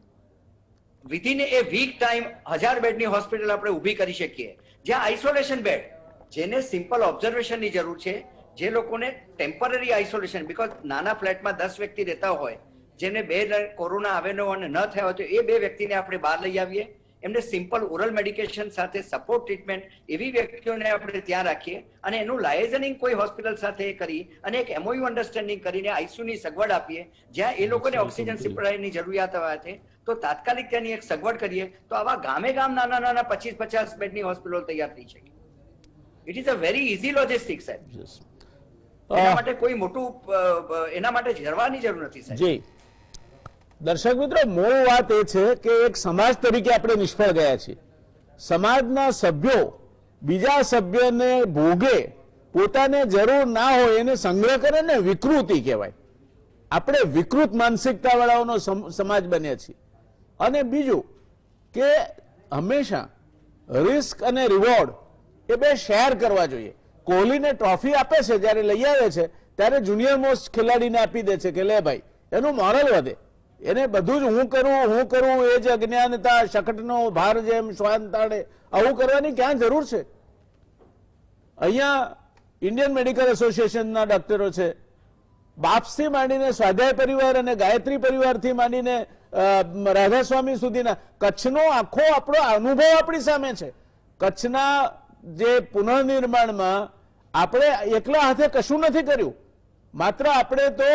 વિધિન એ વીક ટાઈમ 1000 બેડની હોસ્પિટલ આપણે ઊભી કરી શકીએ, જ્યાં આઇસોલેશન બેડ, જેને સિમ્પલ ઓબ્ઝર્વેશનની જરૂર છે, જે લોકોને ટેમ્પરરી આઇસોલેશન, બીકોઝ નાના ફ્લેટમાં 10 વ્યક્તિ રહેતા હોય, જેને કોરોના આવેલો અને ન થયા હોય, તો એ 2 વ્યક્તિને આપણે બહાર લઈ આવીએ, એમને સિમ્પલ ઓરલ મેડિકેશન સાથે સપોર્ટ ટ્રીટમેન્ટ, એવી વ્યક્તિઓને આપણે ત્યાં રાખીએ અને એનું લાયઝનિંગ કોઈ હોસ્પિટલ સાથે કરી અને એક MOU અન્ડરસ્ટેન્ડિંગ કરીને આઈસીયુની સગવડ આપીએ, જ્યાં એ લોકોને ઓક્સિજન સપ્લાયની જરૂરિયાત હોય તો તાત્કાલિક ત્યાંની એક સગવડ કરીએ, તો આવા ગામે ગામ નાના 25-50 બેડની હોસ્પિટલો તૈયાર થઈ શકે. It is a very easy logistic સાહેબ. એના માટે કોઈ મોટું એના માટે જરવાની જરૂર નથી સાહેબ. જી દર્શક મિત્રો, મૂળ વાત એ છે કે એક સમાજ તરીકે આપણે નિષ્ફળ ગયા છીએ. સમાજના સભ્યો બીજા સભ્યને ભોગે, પોતાને જરૂર ના હોય એને સંગ્રહ કરે ને વિકૃતિ કહેવાય. આપણે વિકૃત માનસિકતા વાળાઓનો સમાજ બન્યા છીએ. અને બીજું કે હંમેશા રિસ્ક અને રિવોર્ડ એ બે શેર કરવા જોઈએ. કોહલીને ટ્રોફી આપે છે, જ્યારે લઈ આવે છે ત્યારે જુનિયર મોસ્ટ ખેલાડીને આપી દે છે કે લે ભાઈ, એનું મોરલ વધે. એને બધું જ હું કરું એ જ અજ્ઞાનતા, શકટનો ભાર જેમ શ્વાન તાળે, આવું કરવાની ક્યાં જરૂર છે? અહીંયા ઇન્ડિયન મેડિકલ એસોસિએશનના ડોક્ટરો છે, બાપ્સથી માંડીને સ્વાધ્યાય પરિવાર અને ગાયત્રી પરિવારથી માંડીને રાધાસ્વામી સુધીના કચ્છનો આખો આપણો અનુભવ આપણી સામે છે. કચ્છના જે પુનઃનિર્માણમાં આપણે એકલા હાથે કશું નથી કર્યું. માત્ર આપણે તો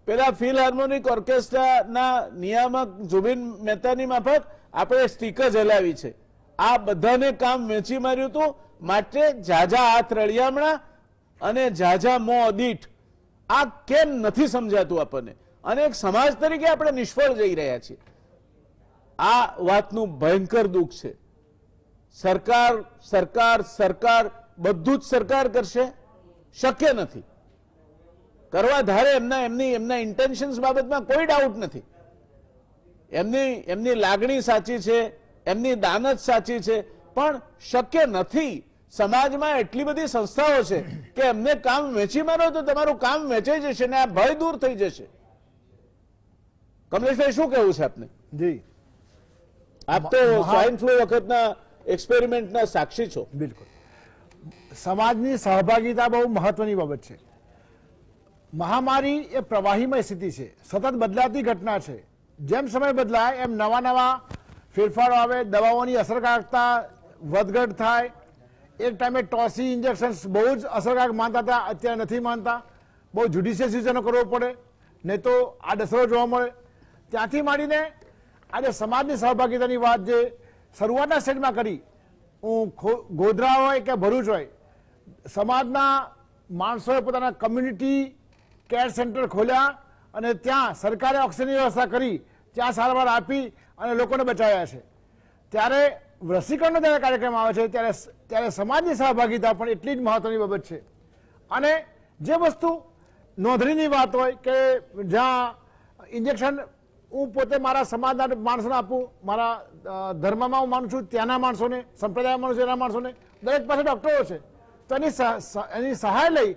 પેલા ફિલહાર્મોનિક ઓર્કેસ્ટ્રાના નિયામક જુબિન મહેતાની માફક આપણે સ્ટીકર જલાવી છે. આ બધાને કામ વેચી માર્યું હતું. માટે ઝાઝા હાથ રળિયામણા અને ઝાઝા મોં અદીઠ, આ કેમ નથી સમજાતું આપણને? અને એક સમાજ તરીકે આપણે નિષ્ફળ જઈ રહ્યા છીએ. આ વાતનું ભયંકર દુઃખ છે. સરકાર બધું જ સરકાર કરશે? શક્ય નથી. કરવા ધારે એમના ઇન્ટેન્શન્સ બાબતમાં કોઈ ડાઉટ નથી. એમની લાગણી સાચી છે, એમની દાનત સાચી છે, પણ શક્ય નથી. સમાજમાં એટલી બધી સંસ્થાઓ છે કે એમને કામ વેચી મારો તો તમારું કામ વેચાઈ જશે ને આ ભય દૂર થઈ જશે. કમલેશભાઈ, શું કહેવું છે આપને? જી, આપ તો સ્વાઇન ફ્લૂ વખતના એક્સપેરિમેન્ટના સાક્ષી છો. બિલકુલ. સમાજની સહભાગિતા બહુ મહત્વની બાબત છે. મહામારી એ પ્રવાહીમય સ્થિતિ છે, સતત બદલાતી ઘટના છે. જેમ સમય બદલાય એમ નવા ફેરફારો આવે, દવાઓની અસરકારકતા વધઘટ થાય, એક ટાઈમે ટોસી ઇન્જેક્શન બહુ જ અસરકારક માનતા હતા, અત્યારે નથી માનતા. બહુ જ્યુડિશિયસ ડિસિઝનો કરવો પડે, નહીં તો આ દસરો જોવા મળે. ત્યાંથી માંડીને આજે સમાજની સહભાગિતાની વાત જે શરૂઆતના સ્ટેજમાં કરી, હું ગોધરા હોય કે ભરૂચ હોય, સમાજના માણસોએ પોતાના કમ્યુનિટી કેર સેન્ટર ખોલ્યા અને ત્યાં સરકારે ઓક્સિજનની વ્યવસ્થા કરી, ત્યાં સારવાર આપી અને લોકોને બચાવ્યા છે. ત્યારે રસીકરણનો જ્યારે કાર્યક્રમ આવે છે ત્યારે સમાજની સહભાગિતા પણ એટલી જ મહત્વની બાબત છે. અને જે વસ્તુ નોંધણીની વાત હોય કે જ્યાં ઇન્જેક્શન હું પોતે મારા સમાજના માણસોને આપું, મારા ધર્મમાં હું માનું છું ત્યાંના માણસોને, સંપ્રદાયમાં માનું છું એના માણસોને, દરેક પાસે ડોક્ટરો છે, તો એની સહાય લઈ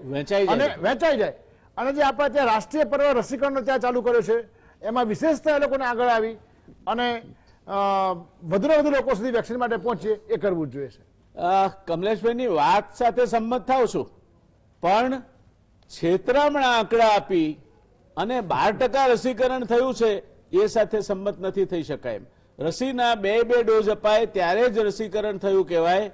અને વહેંચાઈ જાય. અને જે આપણે ત્યાં રાષ્ટ્રીય પર્વ રસીકરણનો ત્યાં ચાલુ કર્યો છે, એમાં વિશેષતા એ લોકોને આગળ આવી અને વધુને વધુ લોકો સુધી વેક્સિન માટે પહોંચીએ એ કરવું જ જોઈએ છે. કમલેશભાઈની વાત સાથે સંમત થાઉં છું, પણ છેતરામણા આંકડા આપી અને 12% રસીકરણ થયું છે એ સાથે સંમત નથી થઈ શકાય એમ. રસીના બે ડોઝ અપાય ત્યારે જ રસીકરણ થયું કહેવાય.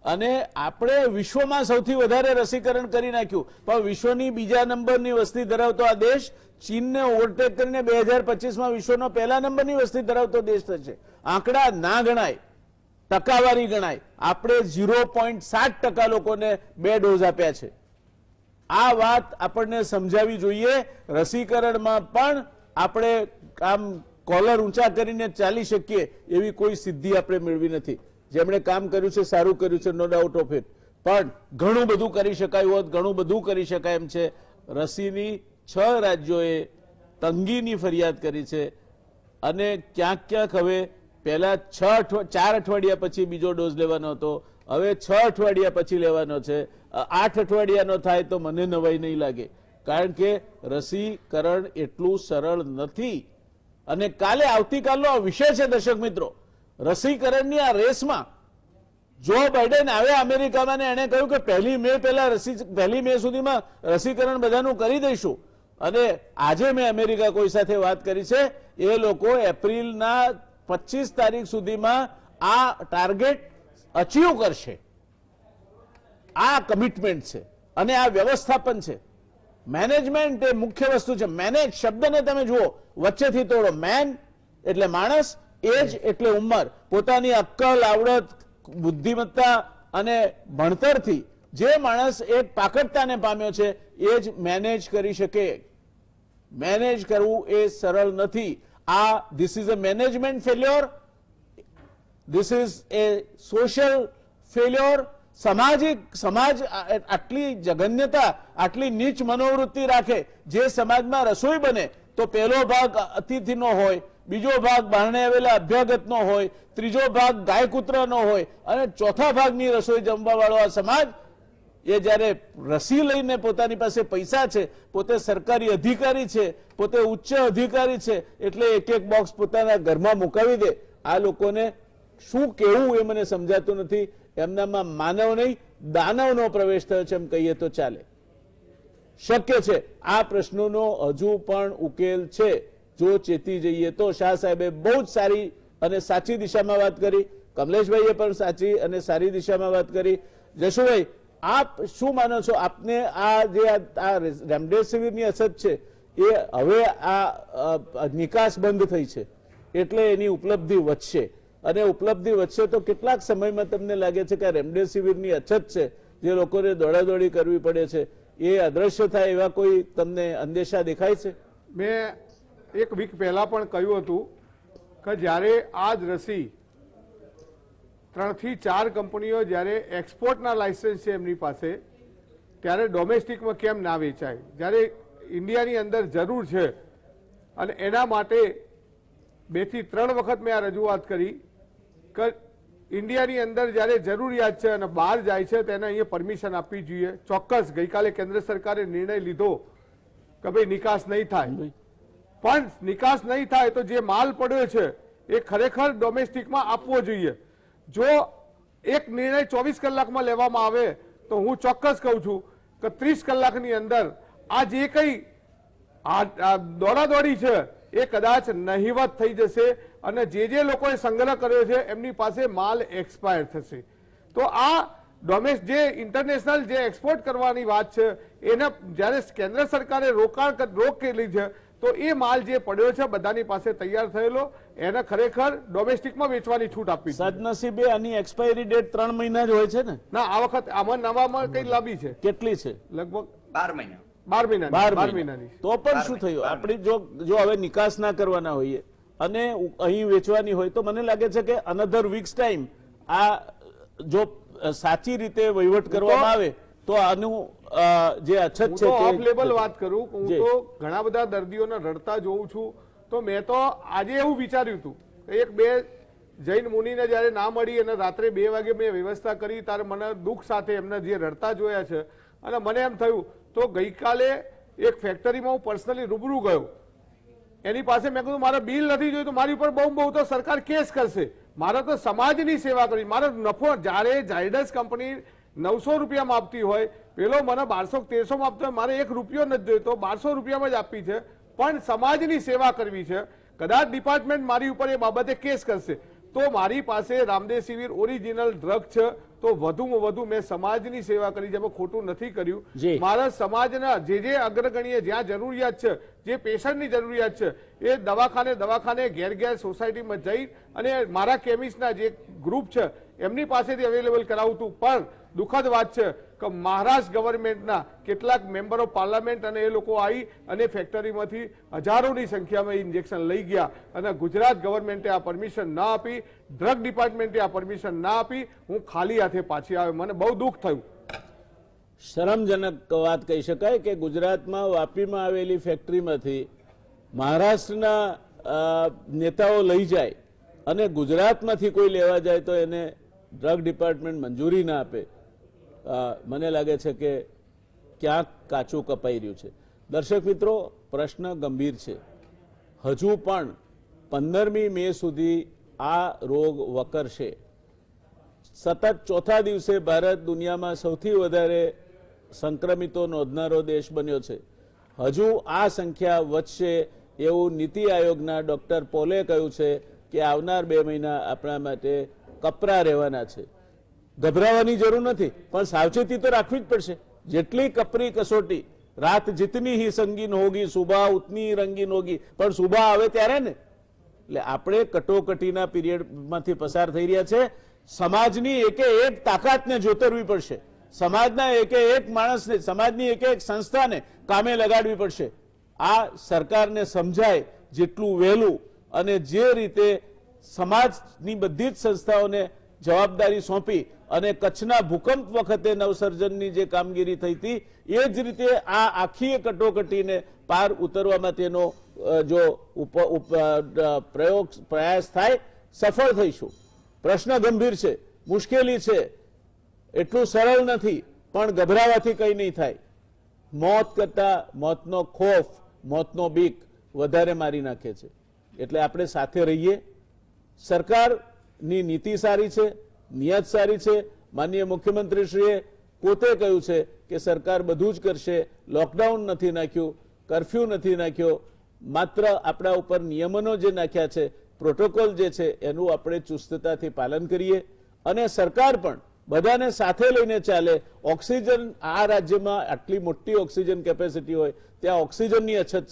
અને આપણે વિશ્વમાં સૌથી વધારે રસીકરણ કરી નાખ્યું, પણ વિશ્વની બીજા નંબરની વસ્તી ધરાવતો આ દેશ ચીનને ઓવરટેક કરીને 2025માં વિશ્વનો પહેલા નંબરની વસ્તી ધરાવતો દેશ થશે. આંકડા ના ગણાય, ટકાવારી ગણાય. આપણે 0.7% લોકોને 2 ડોઝ આપ્યા છે. આ વાત આપણને સમજાવવી જોઈએ. રસીકરણમાં પણ આપણે આમ કોલર ઊંચા કરીને ચાલી શકીએ એવી કોઈ સિદ્ધિ આપણે મેળવી નથી. જેમણે કામ કર્યું છે સારું કર્યું છે, નો ડાઉટ ઓફ ઇટ, પણ ઘણું બધું કરી શકાયું હોત, ઘણું બધું કરી શકાય એમ છે. રસીની 6 રાજ્યોએ તંગીની ફરિયાદ કરી છે અને ક્યાંક ક્યાંક હવે પહેલા 4 અઠવાડિયા પછી બીજો ડોઝ લેવાનો હતો, હવે 6 અઠવાડિયા પછી લેવાનો છે. 8 અઠવાડિયાનો થાય તો મને નવાઈ નહીં લાગે, કારણ કે રસીકરણ એટલું સરળ નથી. અને આવતીકાલનો આ વિષય છે દર્શક મિત્રો, રસીકરણની આ રેસમાં જો બાઇડન આવ્યા અમેરિકામાં ને એણે કહ્યું કે 1 મે પહેલા 1 મે સુધીમાં રસીકરણ બધાનું કરી દઈશું. અને આજે મેં અમેરિકા કોઈ સાથે વાત કરી છે, એ લોકો એપ્રિલના 25 તારીખ સુધીમાં આ ટાર્ગેટ અચીવ કરશે. આ કમિટમેન્ટ છે અને આ વ્યવસ્થાપન છે. મેનેજમેન્ટ એ મુખ્ય વસ્તુ છે. મેનેજ શબ્દને તમે જુઓ, વચ્ચેથી તોડો. મેન એટલે માણસ, એજ એટલે ઉંમર. પોતાની અક્કલ, આવડત, બુદ્ધિમત્તા અને ભણતરથી જે માણસ એક પાકડતાને પામ્યો છે એ જ મેનેજ કરી શકે. મેનેજ કરવું એ સરળ નથી. This is a management failure, this is A social failure. સમાજ આટલી જઘન્યતા, આટલી નીચ મનોવૃત્તિ રાખે, જે સમાજમાં રસોઈ બને તો પહેલો ભાગ અતિથિનો હોય, બીજો ભાગ બારણે આવેલા અભ્યાગતનો હોય, ત્રીજો ભાગ ગાય કૂતરાનો હોય અને ચોથા ભાગની રસોઈ જમવા વાળો આ સમાજ એ જ્યારે રસી લઈને પોતાની પાસે પૈસા છે, પોતે સરકારી અધિકારી છે, પોતે ઉચ્ચ અધિકારી છે, એટલે એક બોક્સ પોતાના ઘરમાં મુકાવી દે. આ લોકોને શું કહેવું એ મને સમજાતું નથી. એમનામાં માનવ નહીં દાનવનો પ્રવેશ થયો છે એમ કહીએ તો ચાલે. શક્ય છે આ પ્રશ્નોનો હજુ પણ ઉકેલ છે જો ચેતી જઈએ તો. શાહ સાહેબે બહુ જ સારી અને સાચી દિશામાં વાત કરી, કમલેશભાઈએ પણ સાચી અને સારી દિશામાં વાત કરી. જશુભાઈ, આપ શું માનો છો? આપને આ જે રેમડેસિવિરની અછત છે એ હવે આ નિકાસ બંધ થઈ છે એટલે એની ઉપલબ્ધિ વધશે, અને ઉપલબ્ધિ વધશે તો કેટલાક સમયમાં તમને લાગે છે કે રેમડેસિવિરની અછત છે જે લોકોને દોડાદોડી કરવી પડે છે એ અદ્રશ્ય થાય એવા કોઈ તમને અંદેશા દેખાય છે? મેં 1 વીક પહેલા પણ કહ્યું હતું કે જ્યારે આ જ રસી 3 થી 4 કંપનીઓ જ્યારે એક્સપોર્ટના લાયસન્સ છે એમની પાસે, ત્યારે ડોમેસ્ટિકમાં કેમ ના વેચાય? જ્યારે ઇન્ડિયાની અંદર જરૂર છે અને એના માટે 2 થી 3 વખત મેં આ રજૂઆત કરી કે ઇન્ડિયાની અંદર જ્યારે જરૂરિયાત છે અને બહાર જાય છે તેને અહીંયા પરમિશન આપવી જોઈએ. ચોક્કસ ગઈકાલે કેન્દ્ર સરકારે નિર્ણય લીધો કે ભાઈ નિકાસ નહીં થાય, પણ નિકાસ નહીં થાય તો જે માલ પડ્યો છે એ ખરેખર ડોમેસ્ટિકમાં આપવો જોઈએ. જો એક નિર્ણય 24 કલાકમાં લેવામાં આવે તો હું ચોક્કસ કહું છું કે 30 કલાકની અંદર આ જે કંઈ દોડાદોડી છે એ કદાચ નહીવત થઈ જશે અને જે લોકોએ સંગ્રહ કર્યો છે એમની પાસે માલ એક્સપાયર થશે. તો આ જે ઇન્ટરનેશનલ જે એક્સપોર્ટ કરવાની વાત છે એને જ્યારે કેન્દ્ર સરકારે રોક કરેલી છે તો એ માલ જે પડ્યો છે બધાની પાસે તૈયાર થયેલો એને ખરેખર ડોમેસ્ટિકમાં વેચવાની છૂટ આપી છે. સદનસીબે આની એક્સપાયરી ડેટ 3 મહિના જ હોય છે ને? ના, આ વખત આમાં નવામાં કઈ લાંબી છે. કેટલી છે? લગભગ 12 મહિના. 12 મહિનાની. તો પણ શું થયું? આપણી જો હવે નિકાસ ના કરવાના હોઈએ અને અહીં વેચવાની હોય તો મને લાગે છે કે અનધર વીક્સ ટાઈમ આ જો સાચી રીતે વહીવટ કરવામાં આવે તો આનું જે અછત છે ઓફ લેવલ વાત કરું, હું તો ઘણા બધા દર્દીઓને રડતા જોઉં છું. તો મેં તો આજે એવું વિચાર્યું હતું એક બે જૈન મુનિને જયારે ના મળી અને રાત્રે 2 વાગે મેં વ્યવસ્થા કરી ત્યારે મને દુઃખ સાથે એમને જે રડતા જોયા છે અને મને એમ થયું તો ગઈકાલે એક ફેક્ટરીમાં હું પર્સનલી રૂબરૂ ગયો. એની પાસે મેં કીધું મારે બિલ નથી જોયું તો મારી ઉપર બહુ તો સરકાર કેસ કરશે. મારે તો સમાજની સેવા કરવી, મારો નફો જ્યારે ઝાયડસ કંપની 900 રૂપિયામાં આપતી હોય, પેલો મને 1200-1300 માં આપતો હોય, મારે 1 રૂપિયો નથી જોઈતો, 1200 રૂપિયામાં જ આપી છે, પણ સમાજની સેવા કરવી છે. કદાચ ડિપાર્ટમેન્ટ મારી ઉપર એ બાબતે કેસ કરશે તો મારી પાસે રામદેસિવિર ઓરિજિનલ ડ્રગ છે તો વધુમાં વધુ મેં સમાજની સેવા કરી, જેમાં ખોટું નથી કર્યું. મારા સમાજના જે અગ્રગણીય જ્યાં જરૂરિયાત છે, જે પેશન્ટની જરૂરિયાત છે, એ દવાખાને ઘેર સોસાયટીમાં જઈ અને મારા કેમિસ્ટના જે ગ્રુપ છે એમની પાસેથી અવેલેબલ કરાવતું. પણ દુઃખદ વાત છે કે મહારાષ્ટ્ર ગવર્મેન્ટના કેટલાક મેમ્બર ઓફ પાર્લામેન્ટ અને એ લોકો આવી અને ફેક્ટરીમાંથી હજારોની સંખ્યામાં ઇન્જેક્શન લઈ ગયા અને ગુજરાત ગવર્મેન્ટે આ પરમિશન ના આપી, ડ્રગ ડિપાર્ટમેન્ટે આ પરમિશન ના આપી. હું ખાલી હાથે પાછી આવે, મને બહુ દુઃખ થયું. શરમજનક વાત કહી શકાય કે ગુજરાતમાં વાપીમાં આવેલી ફેક્ટરીમાંથી મહારાષ્ટ્રના નેતાઓ લઈ જાય અને ગુજરાતમાંથી કોઈ લેવા જાય તો એને ડ્રગ ડિપાર્ટમેન્ટ મંજૂરી ના આપે. મને લાગે છે કે ક્યાંક કાચું કપાઈ રહ્યું છે. દર્શક મિત્રો, પ્રશ્ન ગંભીર છે. હજુ પણ 15મી મે સુધી આ રોગ વકરશે. સતત ચોથા દિવસે ભારત દુનિયામાં સૌથી વધારે સંક્રમિતો નોંધનારો દેશ બન્યો છે. હજુ આ સંખ્યા વધશે એવું નીતિ આયોગના ડોક્ટર પોલે કહ્યું છે કે આવનાર 2 મહિના આપણા માટે કપરા રહેવાના છે. ગભરાવાની જરૂર નથી, પણ સાવચેતી તો રાખવી જ પડશે. જેટલી કપરી કસોટી, રાત જીતની ही संगीन होगी सुबह उतनी रंगीन होगी, પણ સુબહ આવે ત્યારે ને. એટલે આપણે કટોકટીના પીરિયડમાંથી પસાર થઈ રહ્યા છે. સમાજની એકે એક તાકાતને જોતરવી પડશે. સમાજના એકે એક માણસને, સમાજની એકે એક સંસ્થાને કામે લગાડવી પડશે. આ સરકારને સમજાય જેટલું વહેલું અને જે રીતે સમાજની બધી જ સંસ્થાઓને જવાબદારી સોંપી અને કચ્છના ભૂકંપ વખતે નવસર્જનની જે કામગીરી થઈ હતી એ જ રીતે આ આખી કટોકટીને પાર ઉતરવા માટેનો જો પ્રયાસ થાય, સફળ થઈશું. પ્રશ્ન ગંભીર છે, મુશ્કેલી છે, એટલું સરળ નથી, પણ ગભરાવાથી કંઈ નહીં થાય. મોત કરતા મોતનો ખોફ, મોતનો બીક વધારે મારી નાખે છે. એટલે આપણે સાથે રહીએ. સરકારની નીતિ સારી છે, નિયત સારી છે. માનનીય મુખ્યમંત્રીશ્રીએ પોતે કહ્યું છે કે સરકાર બધું જ કરશે. લોકડાઉન નથી નાખ્યું, કરફ્યુ નથી નાખ્યો, માત્ર આપણા ઉપર નિયમનો જે નાખ્યા છે, પ્રોટોકોલ જે છે એનું આપણે ચુસ્તતાથી પાલન કરીએ અને સરકાર પણ બધાને સાથે લઈને ચાલે. ઓક્સિજન, આ રાજ્યમાં આટલી મોટી ઓક્સિજન કેપેસિટી હોય ત્યાં ઓક્સિજનની અછત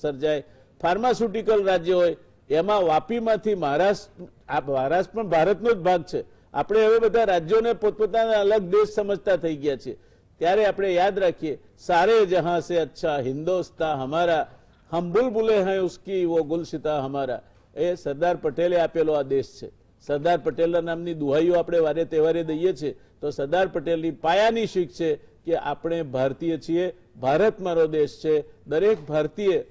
સર્જાય. ફાર્માસ્યુટિકલ રાજ્ય હોય એમાં વાપીમાંથી મહારાષ્ટ્ર પણ ભારતનો જ ભાગ છે. આપણે હવે બધા રાજ્યોને પોતપોતાના અલગ દેશ સમજતા થઈ ગયા છે. ત્યારે આપણે યાદ રાખીએ, સારે જહાં સે અચ્છા હિન્દોસ્તા હમારા, હમ બુલબુલે હૈ ઉસકી વો ગુલશિતા હમારા. એ સરદાર પટેલે આપેલો આ દેશ છે. સરદાર પટેલના નામની દુહાઈઓ આપણે વારે તહેવારે દઈએ છીએ તો સરદાર પટેલની પાયાની શીખ છે કે આપણે ભારતીય છીએ, ભારત મારો દેશ છે, દરેક ભારતીય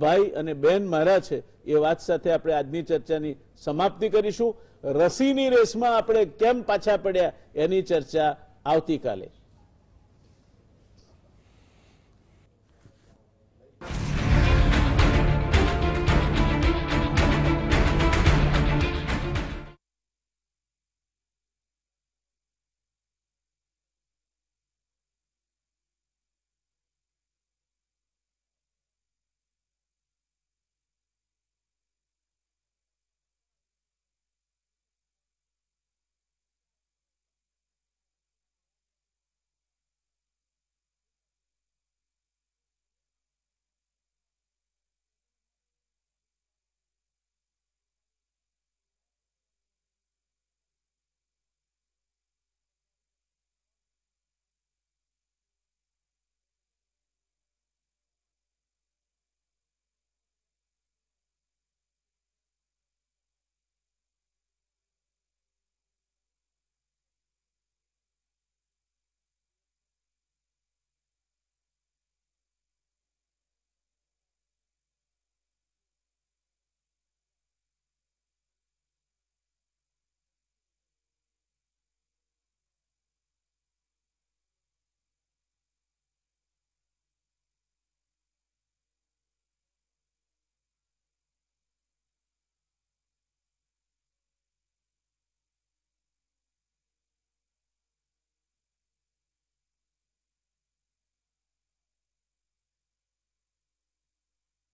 ભાઈ અને બહેન મારા છે. એ વાત સાથે આપણે આજની ચર્ચાની સમાપ્તિ કરીશું. રસીની રેસમાં આપણે કેમ પાછા પડ્યા એની ચર્ચા આવતીકાલે.